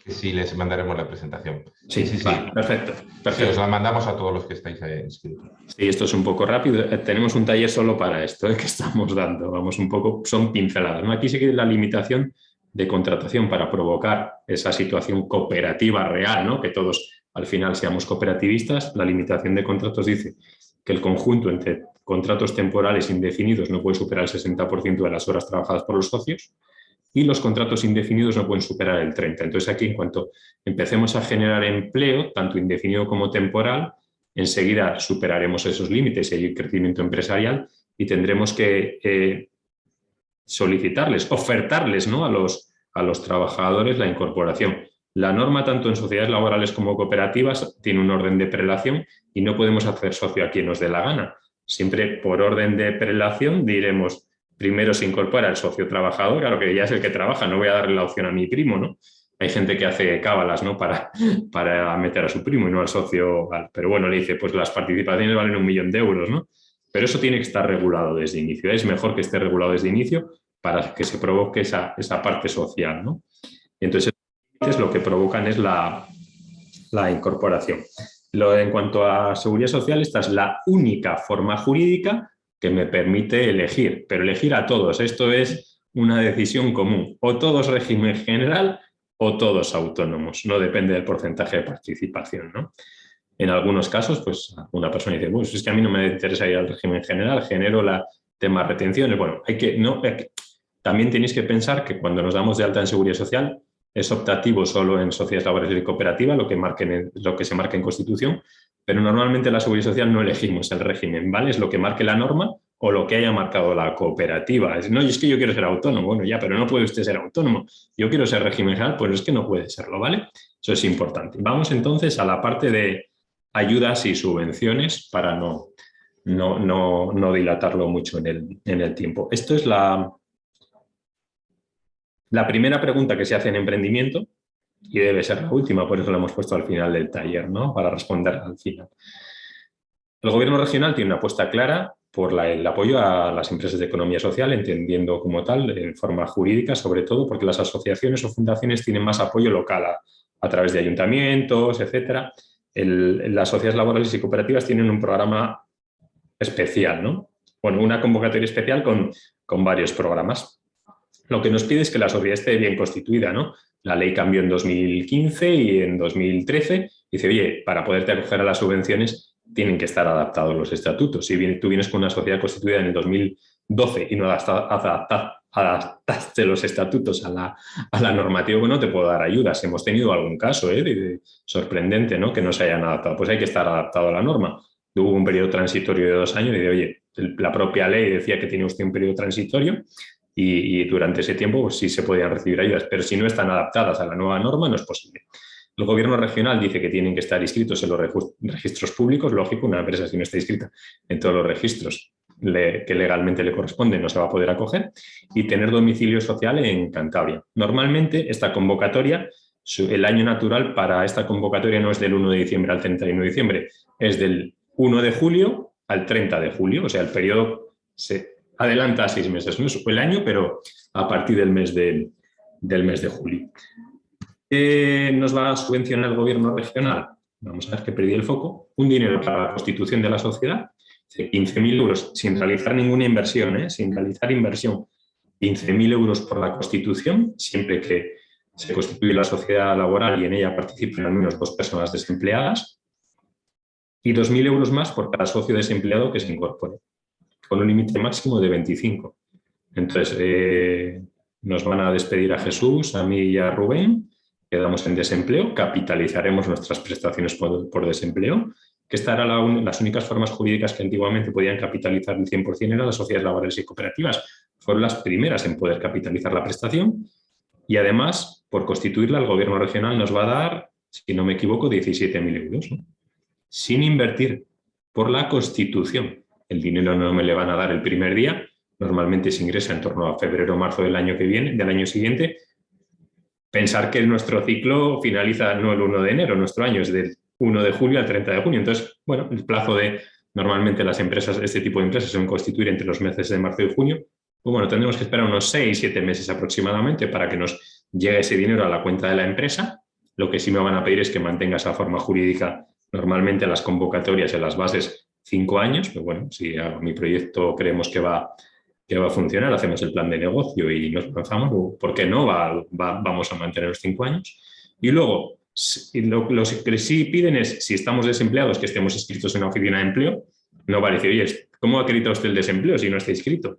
Sí, les mandaremos la presentación. Sí, vale, perfecto. Sí, os la mandamos a todos los que estáis inscritos. Sí, esto es un poco rápido. Tenemos un taller solo para esto que estamos dando. Vamos un poco, son pinceladas, ¿no? Aquí sí que la limitación de contratación para provocar esa situación cooperativa real, ¿no? Que todos al final seamos cooperativistas. La limitación de contratos dice que el conjunto entre contratos temporales indefinidos no puede superar el 60% de las horas trabajadas por los socios, y los contratos indefinidos no pueden superar el 30%. Entonces aquí, en cuanto empecemos a generar empleo, tanto indefinido como temporal, enseguida superaremos esos límites y hay crecimiento empresarial y tendremos que solicitarles, ofertarles, ¿no? a los trabajadores la incorporación. La norma, tanto en sociedades laborales como cooperativas, tiene un orden de prelación y no podemos hacer socio a quien nos dé la gana. Siempre por orden de prelación diremos, primero se incorpora el socio trabajador, claro que ya es el que trabaja, no voy a darle la opción a mi primo, ¿no? Hay gente que hace cábalas, ¿no? para meter a su primo y no al socio. Pero bueno, le dice, pues las participaciones valen 1 millón de euros, ¿no? Pero eso tiene que estar regulado desde inicio. Es mejor que esté regulado desde inicio para que se provoque esa parte social, ¿no? Y entonces, lo que provocan es la incorporación. En cuanto a seguridad social, esta es la única forma jurídica que me permite elegir, pero elegir a todos. Esto es una decisión común. O todos régimen general o todos autónomos. No depende del porcentaje de participación, ¿no? En algunos casos, pues una persona dice, pues es que a mí no me interesa ir al régimen general, genero la tema retenciones. Bueno, también tenéis que pensar que cuando nos damos de alta en seguridad social es optativo solo en sociedades laborales y cooperativas, lo que se marca en Constitución, pero normalmente en la seguridad social no elegimos el régimen, ¿vale? Es lo que marque la norma o lo que haya marcado la cooperativa. No, es que yo quiero ser autónomo. Bueno, ya, pero no puede usted ser autónomo. Yo quiero ser régimen general, pues es que no puede serlo, ¿vale? Eso es importante. Vamos entonces a la parte de ayudas y subvenciones para no dilatarlo mucho en el tiempo. Esto es la primera pregunta que se hace en emprendimiento y debe ser la última, por eso la hemos puesto al final del taller, ¿no? Para responder al final. El gobierno regional tiene una apuesta clara por el apoyo a las empresas de economía social, entendiendo como tal, en forma jurídica, sobre todo porque las asociaciones o fundaciones tienen más apoyo local a través de ayuntamientos, etcétera. Las sociedades laborales y cooperativas tienen un programa especial, ¿no? Bueno, una convocatoria especial con varios programas. Lo que nos pide es que la sociedad esté bien constituida, ¿no? La ley cambió en 2015 y en 2013. Dice, oye, para poderte acoger a las subvenciones tienen que estar adaptados los estatutos. Si tú vienes con una sociedad constituida en el 2012 y no adaptaste los estatutos a la normativa, pues no te puedo dar ayudas. Hemos tenido algún caso sorprendente, ¿no? Que no se hayan adaptado. Pues hay que estar adaptado a la norma. Hubo un periodo transitorio de 2 años y de, oye, la propia ley decía que tiene usted un periodo transitorio y durante ese tiempo pues, sí se podían recibir ayudas, pero si no están adaptadas a la nueva norma no es posible. El gobierno regional dice que tienen que estar inscritos en los registros públicos. Lógico, una empresa si no está inscrita en todos los registros que legalmente le corresponden no se va a poder acoger, y tener domicilio social en Cantabria. Normalmente esta convocatoria, el año natural para esta convocatoria no es del 1 de diciembre al 31 de diciembre, es del 1 de julio al 30 de julio, o sea, el periodo se adelanta a 6 meses, no es el año, pero a partir del mes de julio. ¿Qué nos va a subvencionar el gobierno regional? Vamos a ver que perdí el foco. Un dinero para la constitución de la sociedad, 15.000 euros sin realizar ninguna inversión, sin realizar inversión. 15.000 euros por la constitución, siempre que se constituye la sociedad laboral y en ella participen al menos 2 personas desempleadas. Y 2.000 euros más por cada socio desempleado que se incorpore, con un límite máximo de 25. Entonces, nos van a despedir a Jesús, a mí y a Rubén, quedamos en desempleo, capitalizaremos nuestras prestaciones por desempleo, que estas eran las únicas formas jurídicas que antiguamente podían capitalizar el 100% eran las sociedades laborales y cooperativas. Fueron las primeras en poder capitalizar la prestación y además, por constituirla, el gobierno regional nos va a dar, si no me equivoco, 17.000 euros, ¿no? Sin invertir, por la Constitución. El dinero no me le van a dar el primer día, normalmente se ingresa en torno a febrero o marzo del año que viene, del año siguiente. Pensar que nuestro ciclo finaliza no el 1 de enero, nuestro año es del 1 de julio al 30 de junio. Entonces, bueno, el plazo de normalmente las empresas, este tipo de empresas se van a constituir entre los meses de marzo y junio. Pues bueno, tendremos que esperar unos 6-7 meses aproximadamente para que nos llegue ese dinero a la cuenta de la empresa. Lo que sí me van a pedir es que mantenga esa forma jurídica. Normalmente las convocatorias en las bases 5 años, pero bueno, si a mi proyecto creemos que va a funcionar, hacemos el plan de negocio y nos lanzamos, ¿por qué no? Vamos a mantener los 5 años. Y luego, lo que sí piden es, si estamos desempleados, que estemos inscritos en una oficina de empleo. No vale decir, oye, ¿cómo acredita usted el desempleo si no está inscrito?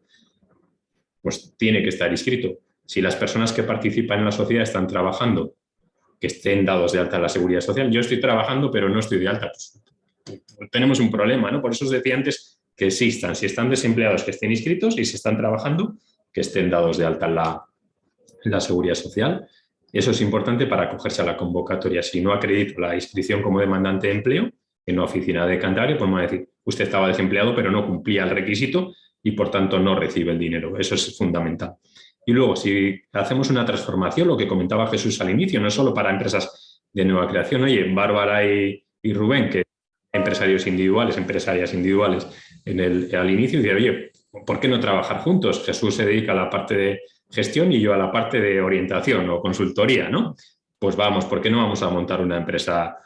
Pues tiene que estar inscrito. Si las personas que participan en la sociedad están trabajando, que estén dados de alta en la Seguridad Social. Yo estoy trabajando, pero no estoy de alta. Pues tenemos un problema, ¿no? Por eso os decía antes que existan. Si están desempleados, que estén inscritos, y si están trabajando, que estén dados de alta en la Seguridad Social. Eso es importante para acogerse a la convocatoria. Si no acredito la inscripción como demandante de empleo en una oficina de Cantabria, pues me va a decir, usted estaba desempleado, pero no cumplía el requisito y, por tanto, no recibe el dinero. Eso es fundamental. Y luego, si hacemos una transformación, lo que comentaba Jesús al inicio, no es solo para empresas de nueva creación. Oye, Bárbara y Rubén, que empresarias individuales al inicio, decían, oye, ¿por qué no trabajar juntos? Jesús se dedica a la parte de gestión y yo a la parte de orientación o consultoría, ¿no? Pues vamos, ¿por qué no vamos a montar una empresa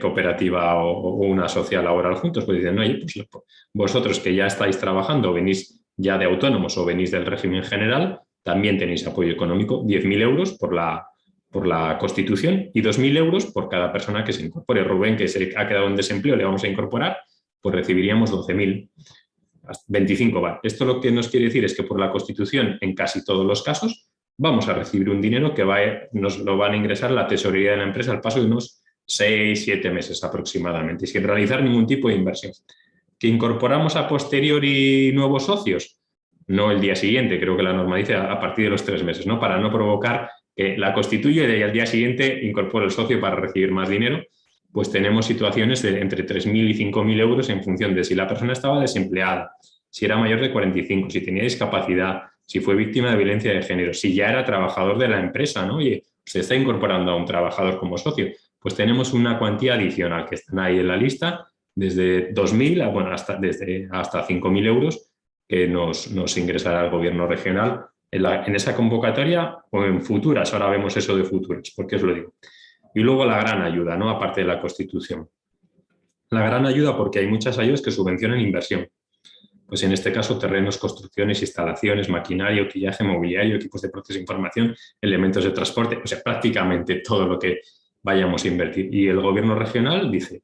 cooperativa o una social laboral juntos? Pues dicen, oye, pues vosotros que ya estáis trabajando, venís ya de autónomos o venís del régimen general, también tenéis apoyo económico, 10.000 euros por la Constitución y 2.000 euros por cada persona que se incorpore. Rubén, que se ha quedado en desempleo, le vamos a incorporar, pues recibiríamos 12.000. 25 va. Esto lo que nos quiere decir es que por la Constitución, en casi todos los casos, vamos a recibir un dinero que nos lo van a ingresar la tesorería de la empresa al paso de unos 6-7 meses aproximadamente, sin realizar ningún tipo de inversión. ¿Que incorporamos a posteriori nuevos socios? No el día siguiente, creo que la norma dice a partir de los 3 meses, ¿no? Para no provocar que la constituye y al día siguiente incorpore el socio para recibir más dinero, pues tenemos situaciones de entre 3.000 y 5.000 euros en función de si la persona estaba desempleada, si era mayor de 45, si tenía discapacidad, si fue víctima de violencia de género, si ya era trabajador de la empresa, ¿no? Oye, se está incorporando a un trabajador como socio, pues tenemos una cuantía adicional que están ahí en la lista, desde 2.000 bueno, hasta 5.000 euros que nos ingresará el gobierno regional en esa convocatoria o en futuras. Ahora vemos eso de futuras, ¿por qué os lo digo? Y luego la gran ayuda, ¿no? Aparte de la Constitución. La gran ayuda porque hay muchas ayudas que subvencionan inversión. Pues en este caso terrenos, construcciones, instalaciones, maquinaria, utillaje, mobiliario, equipos de proceso de información, elementos de transporte, o sea, prácticamente todo lo que vayamos a invertir. Y el gobierno regional dice,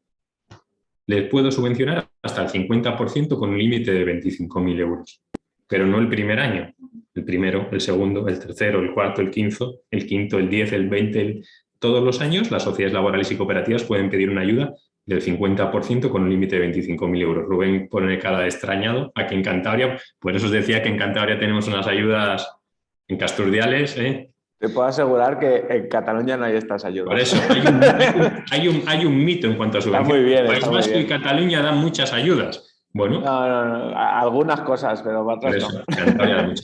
les puedo subvencionar hasta el 50% con un límite de 25.000 euros. Pero no el primer año. El primero, el segundo, el tercero, el cuarto, el quinto, el 10, el 20, todos los años las sociedades laborales y cooperativas pueden pedir una ayuda del 50% con un límite de 25.000 euros. Rubén pone cara de extrañado. Aquí en Cantabria, por eso os decía que en Cantabria tenemos unas ayudas en Casturdiales, ¿eh? Te puedo asegurar que en Cataluña no hay estas ayudas. Por eso hay un mito en cuanto a subvenciones. Está muy bien. País Vasco y Cataluña dan muchas ayudas. Bueno, no. Algunas cosas, pero otras no.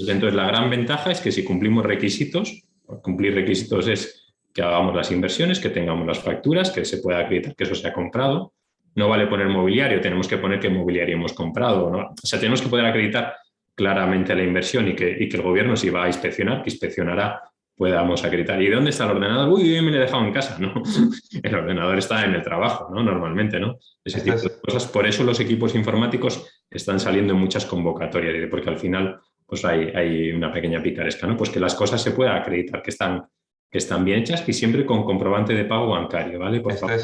Entonces, la gran ventaja es que si cumplimos requisitos, cumplir requisitos es que hagamos las inversiones, que tengamos las facturas, que se pueda acreditar que eso se ha comprado. No vale poner mobiliario, tenemos que poner qué mobiliario hemos comprado, ¿no? O sea, tenemos que poder acreditar claramente la inversión y que el gobierno, si va a inspeccionar, que inspeccionará podamos acreditar. ¿Y dónde está el ordenador? Uy, me lo he dejado en casa. No, el ordenador está en el trabajo, ¿no? Normalmente, ¿no? Ese tipo de cosas. Por eso los equipos informáticos están saliendo en muchas convocatorias, porque al final pues hay una pequeña picaresca, ¿no? Pues que las cosas se pueda acreditar que están bien hechas y siempre con comprobante de pago bancario, ¿vale? Por favor,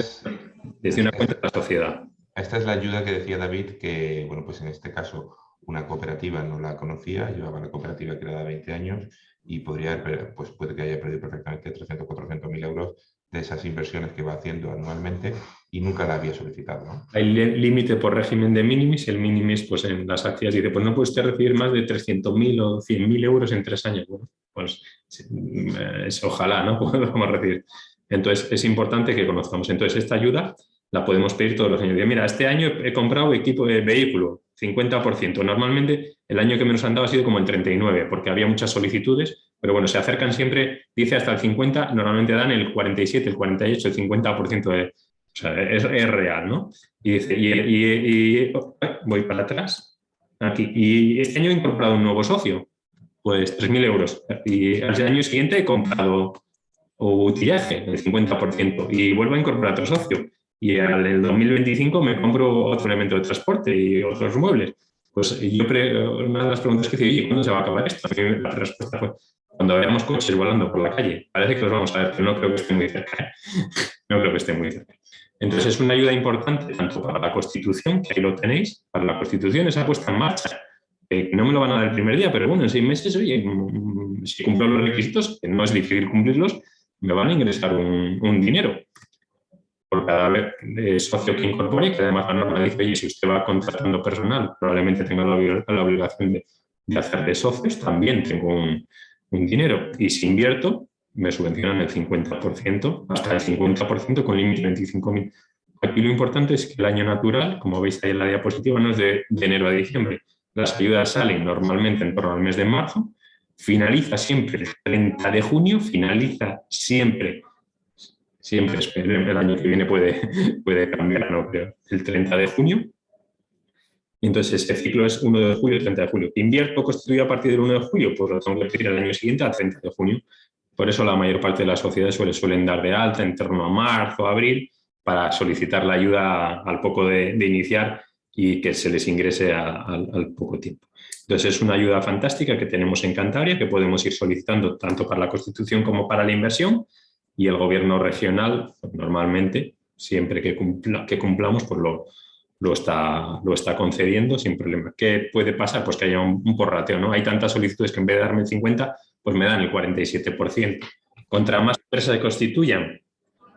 desde una cuenta de la sociedad. Esta es la ayuda que decía David, que, bueno, pues en este caso una cooperativa no la conocía, llevaba la cooperativa que era de 20 años y podría, pues puede que haya perdido perfectamente 300 o 400 mil euros de esas inversiones que va haciendo anualmente y nunca la había solicitado, ¿no? Hay límite por régimen de minimis, el minimis pues en las acciones dice, pues no puede usted recibir más de 300.000 o 100.000 euros en 3 años. Bueno, pues ojalá, ¿no? Podamos recibir. Entonces es importante que conozcamos. Entonces esta ayuda la podemos pedir todos los años. Mira, este año he comprado equipo de vehículo, 50%. Normalmente el año que menos han dado ha sido como el 39%, porque había muchas solicitudes, pero bueno, se acercan siempre, dice hasta el 50%, normalmente dan el 47%, el 48%, el 50% de... O sea, es real, ¿no? Y dice, voy para atrás, aquí, y este año he incorporado un nuevo socio, pues 3.000 euros. Y al año siguiente he comprado utillaje, el 50%, y vuelvo a incorporar otro socio. Y en el 2025 me compro otro elemento de transporte y otros muebles. Pues yo, una de las preguntas que hice, oye, ¿cuándo se va a acabar esto? La respuesta fue, cuando veamos coches volando por la calle. Parece que los vamos a ver, pero no creo que esté muy cerca. No creo que esté muy cerca. Entonces es una ayuda importante tanto para la Constitución, que ahí lo tenéis, para la Constitución esa puesta en marcha. No me lo van a dar el primer día, pero bueno, en 6 meses, oye, si cumplo los requisitos, que no es difícil cumplirlos, me van a ingresar un dinero por cada vez socio que incorpore, que además la norma dice, oye, si usted va contratando personal, probablemente tenga la obligación de hacer de socios, también tengo un dinero. Y si invierto, me subvencionan el 50%, hasta el 50% con límite de 25.000. Aquí lo importante es que el año natural, como veis ahí en la diapositiva, no es de enero a diciembre. Las ayudas salen normalmente en torno al mes de marzo, finaliza siempre el 30 de junio, finaliza siempre, el año que viene puede cambiar, no creo, el 30 de junio. Y entonces ese ciclo es 1 de julio, 30 de julio. Invierto constituido a partir del 1 de julio, pues lo tengo que pedir el año siguiente al 30 de junio. Por eso la mayor parte de las sociedades suelen dar de alta en torno a marzo, abril, para solicitar la ayuda al poco de iniciar y que se les ingrese al poco tiempo. Entonces es una ayuda fantástica que tenemos en Cantabria, que podemos ir solicitando tanto para la Constitución como para la inversión, y el gobierno regional, pues, normalmente, siempre que cumplamos, pues lo está concediendo sin problema. ¿Qué puede pasar? Pues que haya un porrateo, ¿no? Hay tantas solicitudes que en vez de darme el 50%, pues me dan el 47%. Contra más empresas se constituyan,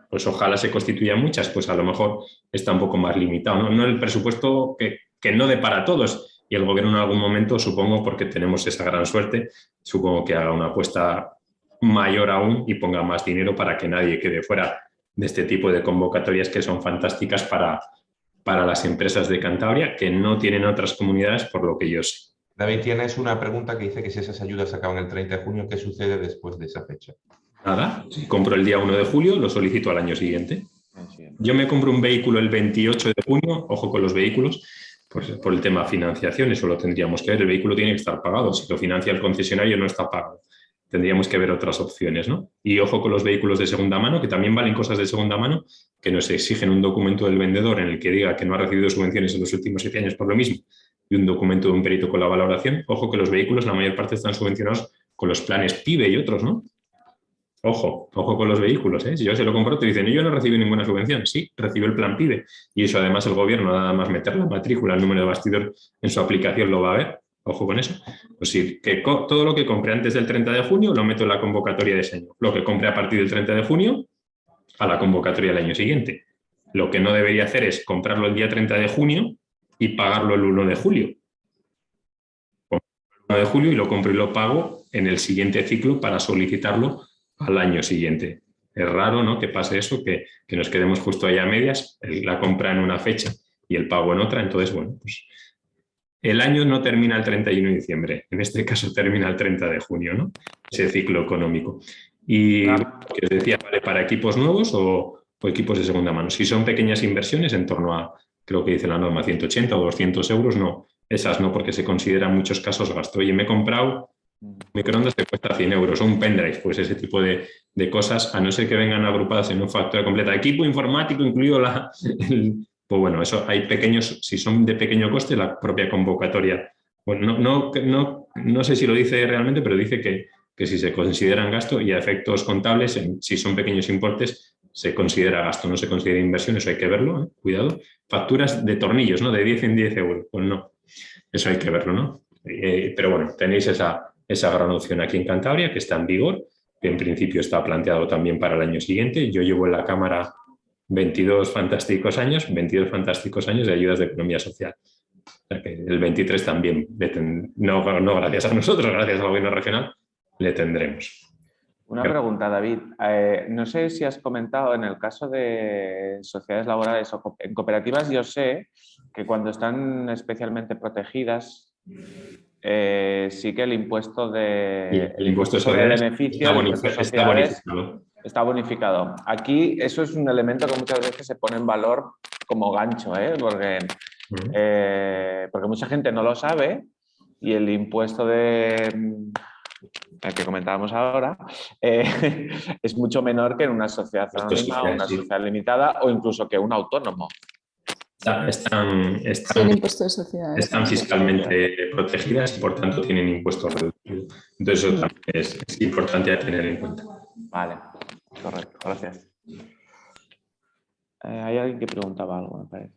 pues ojalá se constituyan muchas, pues a lo mejor está un poco más limitado, ¿no? No el presupuesto que no dé para todos, y el gobierno en algún momento, supongo, porque tenemos esa gran suerte, supongo que haga una apuesta mayor aún y ponga más dinero para que nadie quede fuera de este tipo de convocatorias que son fantásticas para las empresas de Cantabria, que no tienen otras comunidades, por lo que yo sé. David, tienes una pregunta que dice que si esas ayudas se acaban el 30 de junio, ¿qué sucede después de esa fecha? Nada, si compro el día 1 de julio, lo solicito al año siguiente. Yo me compro un vehículo el 28 de junio, ojo con los vehículos, pues por el tema financiación, eso lo tendríamos que ver, el vehículo tiene que estar pagado, si lo financia el concesionario no está pagado. Tendríamos que ver otras opciones, ¿no? Y ojo con los vehículos de segunda mano, que también valen cosas de segunda mano, que nos exigen un documento del vendedor en el que diga que no ha recibido subvenciones en los últimos 7 años por lo mismo, y un documento de un perito con la valoración. Ojo que los vehículos, la mayor parte están subvencionados con los planes PIBE y otros, ¿no? Ojo con los vehículos, ¿eh? Si yo se lo compro, te dicen, yo no recibí ninguna subvención. Sí, recibió el plan PIBE. Y eso además el gobierno, nada más meter la matrícula, el número de bastidor en su aplicación lo va a ver. Ojo con eso. Pues sí, que todo lo que compre antes del 30 de junio lo meto en la convocatoria de ese año. Lo que compre a partir del 30 de junio, a la convocatoria del año siguiente. Lo que no debería hacer es comprarlo el día 30 de junio y pagarlo el 1 de julio. El 1 de julio y lo compro y lo pago en el siguiente ciclo para solicitarlo al año siguiente. Es raro, ¿no?, que pase eso, que nos quedemos justo allá a medias, la compra en una fecha y el pago en otra. Entonces, bueno, pues el año no termina el 31 de diciembre, en este caso termina el 30 de junio, ¿no? Ese ciclo económico. Y que os decía, ¿vale para equipos nuevos o equipos de segunda mano? Si son pequeñas inversiones, en torno a, creo que dice la norma, 180 o 200 euros, no. Esas no, porque se considera en muchos casos gasto. Oye, me he comprado microondas te cuesta 100 euros, o un pendrive, pues ese tipo de cosas, a no ser que vengan agrupadas en una factura completa. Equipo informático incluido pues bueno, eso hay pequeños, si son de pequeño coste, la propia convocatoria. Bueno, no sé si lo dice realmente, pero dice que si se consideran gasto y a efectos contables, si son pequeños importes, se considera gasto, no se considera inversión, eso hay que verlo, cuidado. Facturas de tornillos, ¿no? De 10 en 10 euros, pues no, eso hay que verlo, ¿no? Pero bueno, tenéis esa gran opción aquí en Cantabria, que está en vigor, que en principio está planteado también para el año siguiente. Yo llevo en la Cámara 22 fantásticos años de ayudas de economía social. O sea que el 23 también, no gracias a nosotros, gracias al gobierno regional, le tendremos. Una pregunta, David. No sé si has comentado, en el caso de sociedades laborales o en cooperativas, yo sé que cuando están especialmente protegidas, sí que el impuesto de beneficios está bonificado. Aquí eso es un elemento que muchas veces se pone en valor como gancho, porque mucha gente no lo sabe y el impuesto el que comentábamos ahora, es mucho menor que en una sociedad anónima, una sociedad limitada o incluso que un autónomo. Están fiscalmente protegidas y por tanto tienen impuestos reducidos. Entonces eso también es importante a tener en cuenta. Vale, correcto, gracias. Hay alguien que preguntaba algo, me parece.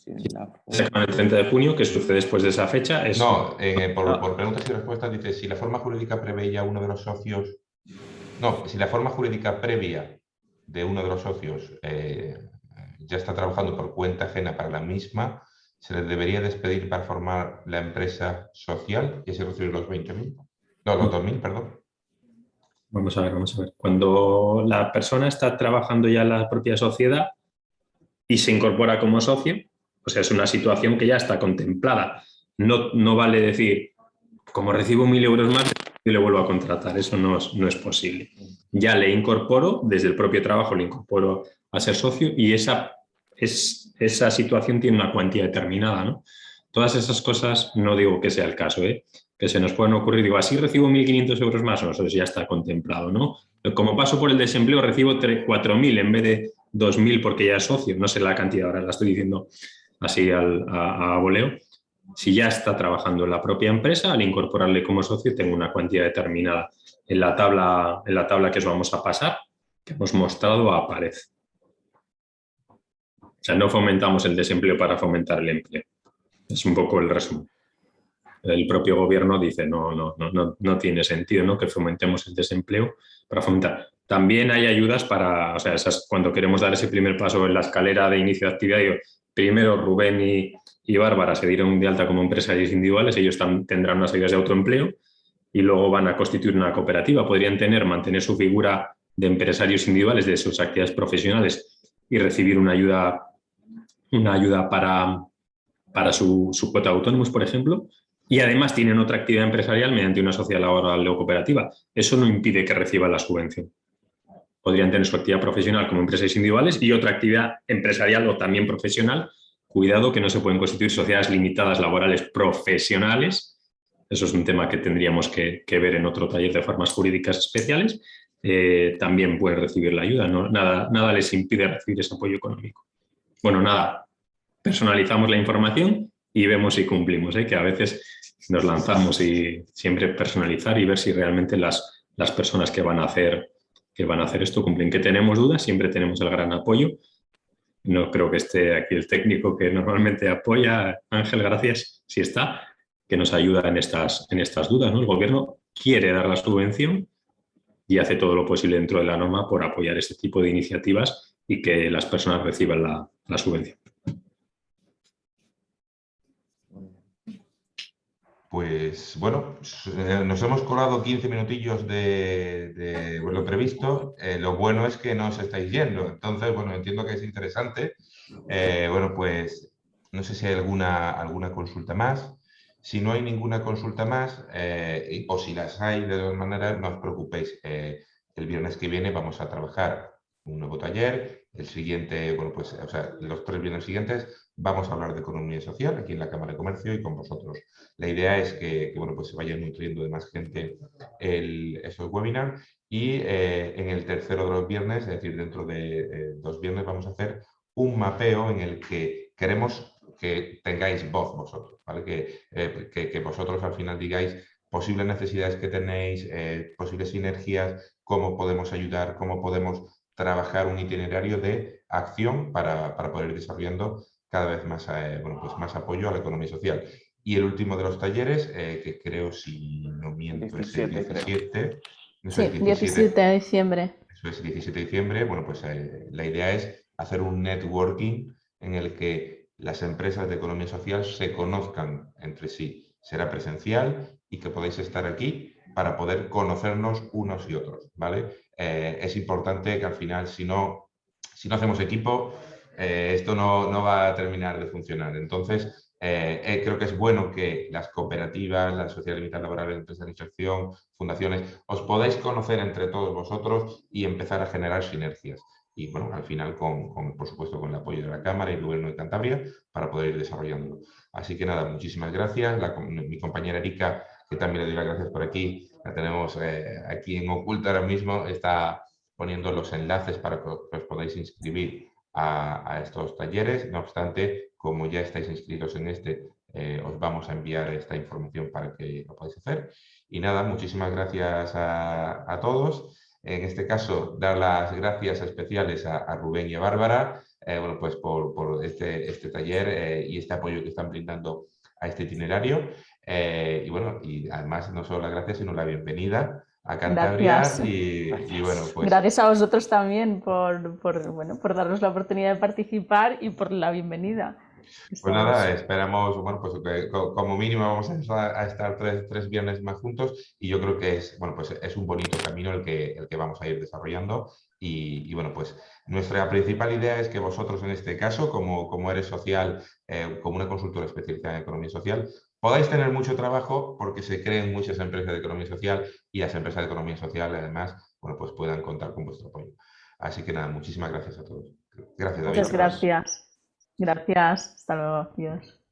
El 30 de junio, ¿qué sucede después de esa fecha? No, por preguntas y respuestas dice si la forma jurídica preveía uno de los socios... No, si la forma jurídica previa de uno de los socios ya está trabajando por cuenta ajena para la misma, ¿se le debería despedir para formar la empresa social y así recibir los 20.000? No, los 2.000, perdón. Vamos a ver. Cuando la persona está trabajando ya en la propia sociedad y se incorpora como socio, o sea, es una situación que ya está contemplada. No vale decir, como recibo 1.000 euros más, y le vuelvo a contratar. Eso no es posible. Ya le incorporo, desde el propio trabajo le incorporo a ser socio y esa situación tiene una cuantía determinada, ¿no? Todas esas cosas no digo que sea el caso, que se nos pueden ocurrir. Digo, así recibo 1.500 euros más, nosotros ya está contemplado, ¿no? Como paso por el desempleo recibo 4.000 en vez de 2.000 porque ya es socio, no sé la cantidad, ahora la estoy diciendo así a voleo. Si ya está trabajando en la propia empresa, al incorporarle como socio tengo una cuantía determinada. En la tabla que os vamos a pasar, que hemos mostrado, aparece. O sea, no fomentamos el desempleo para fomentar el empleo. Es un poco el resumen. El propio gobierno dice no tiene sentido, ¿no?, que fomentemos el desempleo para fomentar. También hay ayudas para, o sea, cuando queremos dar ese primer paso en la escalera de inicio de actividad, digo, primero Rubén y Bárbara se dieron de alta como empresarios individuales, ellos tendrán unas ayudas de autoempleo y luego van a constituir una cooperativa. Podrían mantener su figura de empresarios individuales de sus actividades profesionales y recibir una ayuda para su cuota de autónomos, por ejemplo, y además tienen otra actividad empresarial mediante una sociedad laboral o cooperativa. Eso no impide que reciban la subvención. Podrían tener su actividad profesional como empresarios individuales y otra actividad empresarial o también profesional. Cuidado que no se pueden constituir sociedades limitadas laborales profesionales. Eso es un tema que tendríamos que ver en otro taller de formas jurídicas especiales. También pueden recibir la ayuda. Nada les impide recibir ese apoyo económico. Bueno, nada. Personalizamos la información y vemos si cumplimos, que a veces nos lanzamos y siempre personalizar y ver si realmente las personas que van a hacer esto cumplen. Que tenemos dudas, siempre tenemos el gran apoyo. No creo que esté aquí el técnico que normalmente apoya, Ángel, gracias, si está, que nos ayuda en estas dudas, ¿no? El gobierno quiere dar la subvención y hace todo lo posible dentro de la norma por apoyar este tipo de iniciativas y que las personas reciban la subvención. Pues bueno, nos hemos colado 15 minutillos de lo previsto. Lo bueno es que no os estáis yendo. Entonces, bueno, entiendo que es interesante. Bueno, pues no sé si hay alguna consulta más. Si no hay ninguna consulta más, o si las hay de todas maneras, no os preocupéis. El viernes que viene vamos a trabajar un nuevo taller el siguiente, bueno, pues, o sea, los 3 viernes siguientes vamos a hablar de economía social aquí en la Cámara de Comercio y con vosotros. La idea es que, bueno, pues se vaya nutriendo de más gente esos webinars y en el tercero de los viernes, es decir, dentro de 2 viernes vamos a hacer un mapeo en el que queremos que tengáis voz vosotros, ¿vale? Que vosotros al final digáis posibles necesidades que tenéis, posibles sinergias, cómo podemos ayudar, cómo podemos trabajar un itinerario de acción para poder ir desarrollando cada vez más, bueno, pues más apoyo a la economía social. Y el último de los talleres, que creo, si no miento, es el 17. Eso Sí, es 17 de diciembre. Eso es 17 de diciembre. Bueno, pues la idea es hacer un networking en el que las empresas de economía social se conozcan entre sí. Será presencial y que podáis estar aquí para poder conocernos unos y otros, ¿vale? Es importante que al final, si no hacemos equipo, esto no va a terminar de funcionar. Entonces, creo que es bueno que las cooperativas, las sociedades limitadas laborales, empresas de inserción, fundaciones, os podáis conocer entre todos vosotros y empezar a generar sinergias. Y bueno, al final, por supuesto, con el apoyo de la Cámara y el Gobierno de Cantabria para poder ir desarrollándolo. Así que nada, muchísimas gracias. Mi compañera Erika, que también le doy las gracias por aquí, la tenemos aquí en oculto ahora mismo, está poniendo los enlaces para que os podáis inscribir a estos talleres. No obstante, como ya estáis inscritos en este, os vamos a enviar esta información para que lo podáis hacer. Y nada, muchísimas gracias a todos. En este caso, dar las gracias especiales a Rubén y a Bárbara, bueno, pues por este taller y este apoyo que están brindando a este itinerario. Y bueno, y además no solo las gracias, sino la bienvenida a Cantabria. Gracias. Y bueno, pues Gracias a vosotros también bueno, por darnos la oportunidad de participar y por la bienvenida. Pues nada, esperamos, bueno, pues que como mínimo vamos a estar tres viernes más juntos y yo creo que es, bueno, pues es un bonito camino el que vamos a ir desarrollando y bueno, pues nuestra principal idea es que vosotros en este caso, como Eres Social, como una consultora especializada en economía social, podáis tener mucho trabajo porque se creen muchas empresas de economía social y las empresas de economía social además, bueno, pues puedan contar con vuestro apoyo. Así que nada, muchísimas gracias a todos. Gracias, David. Muchas gracias. Gracias. Hasta luego. Adiós.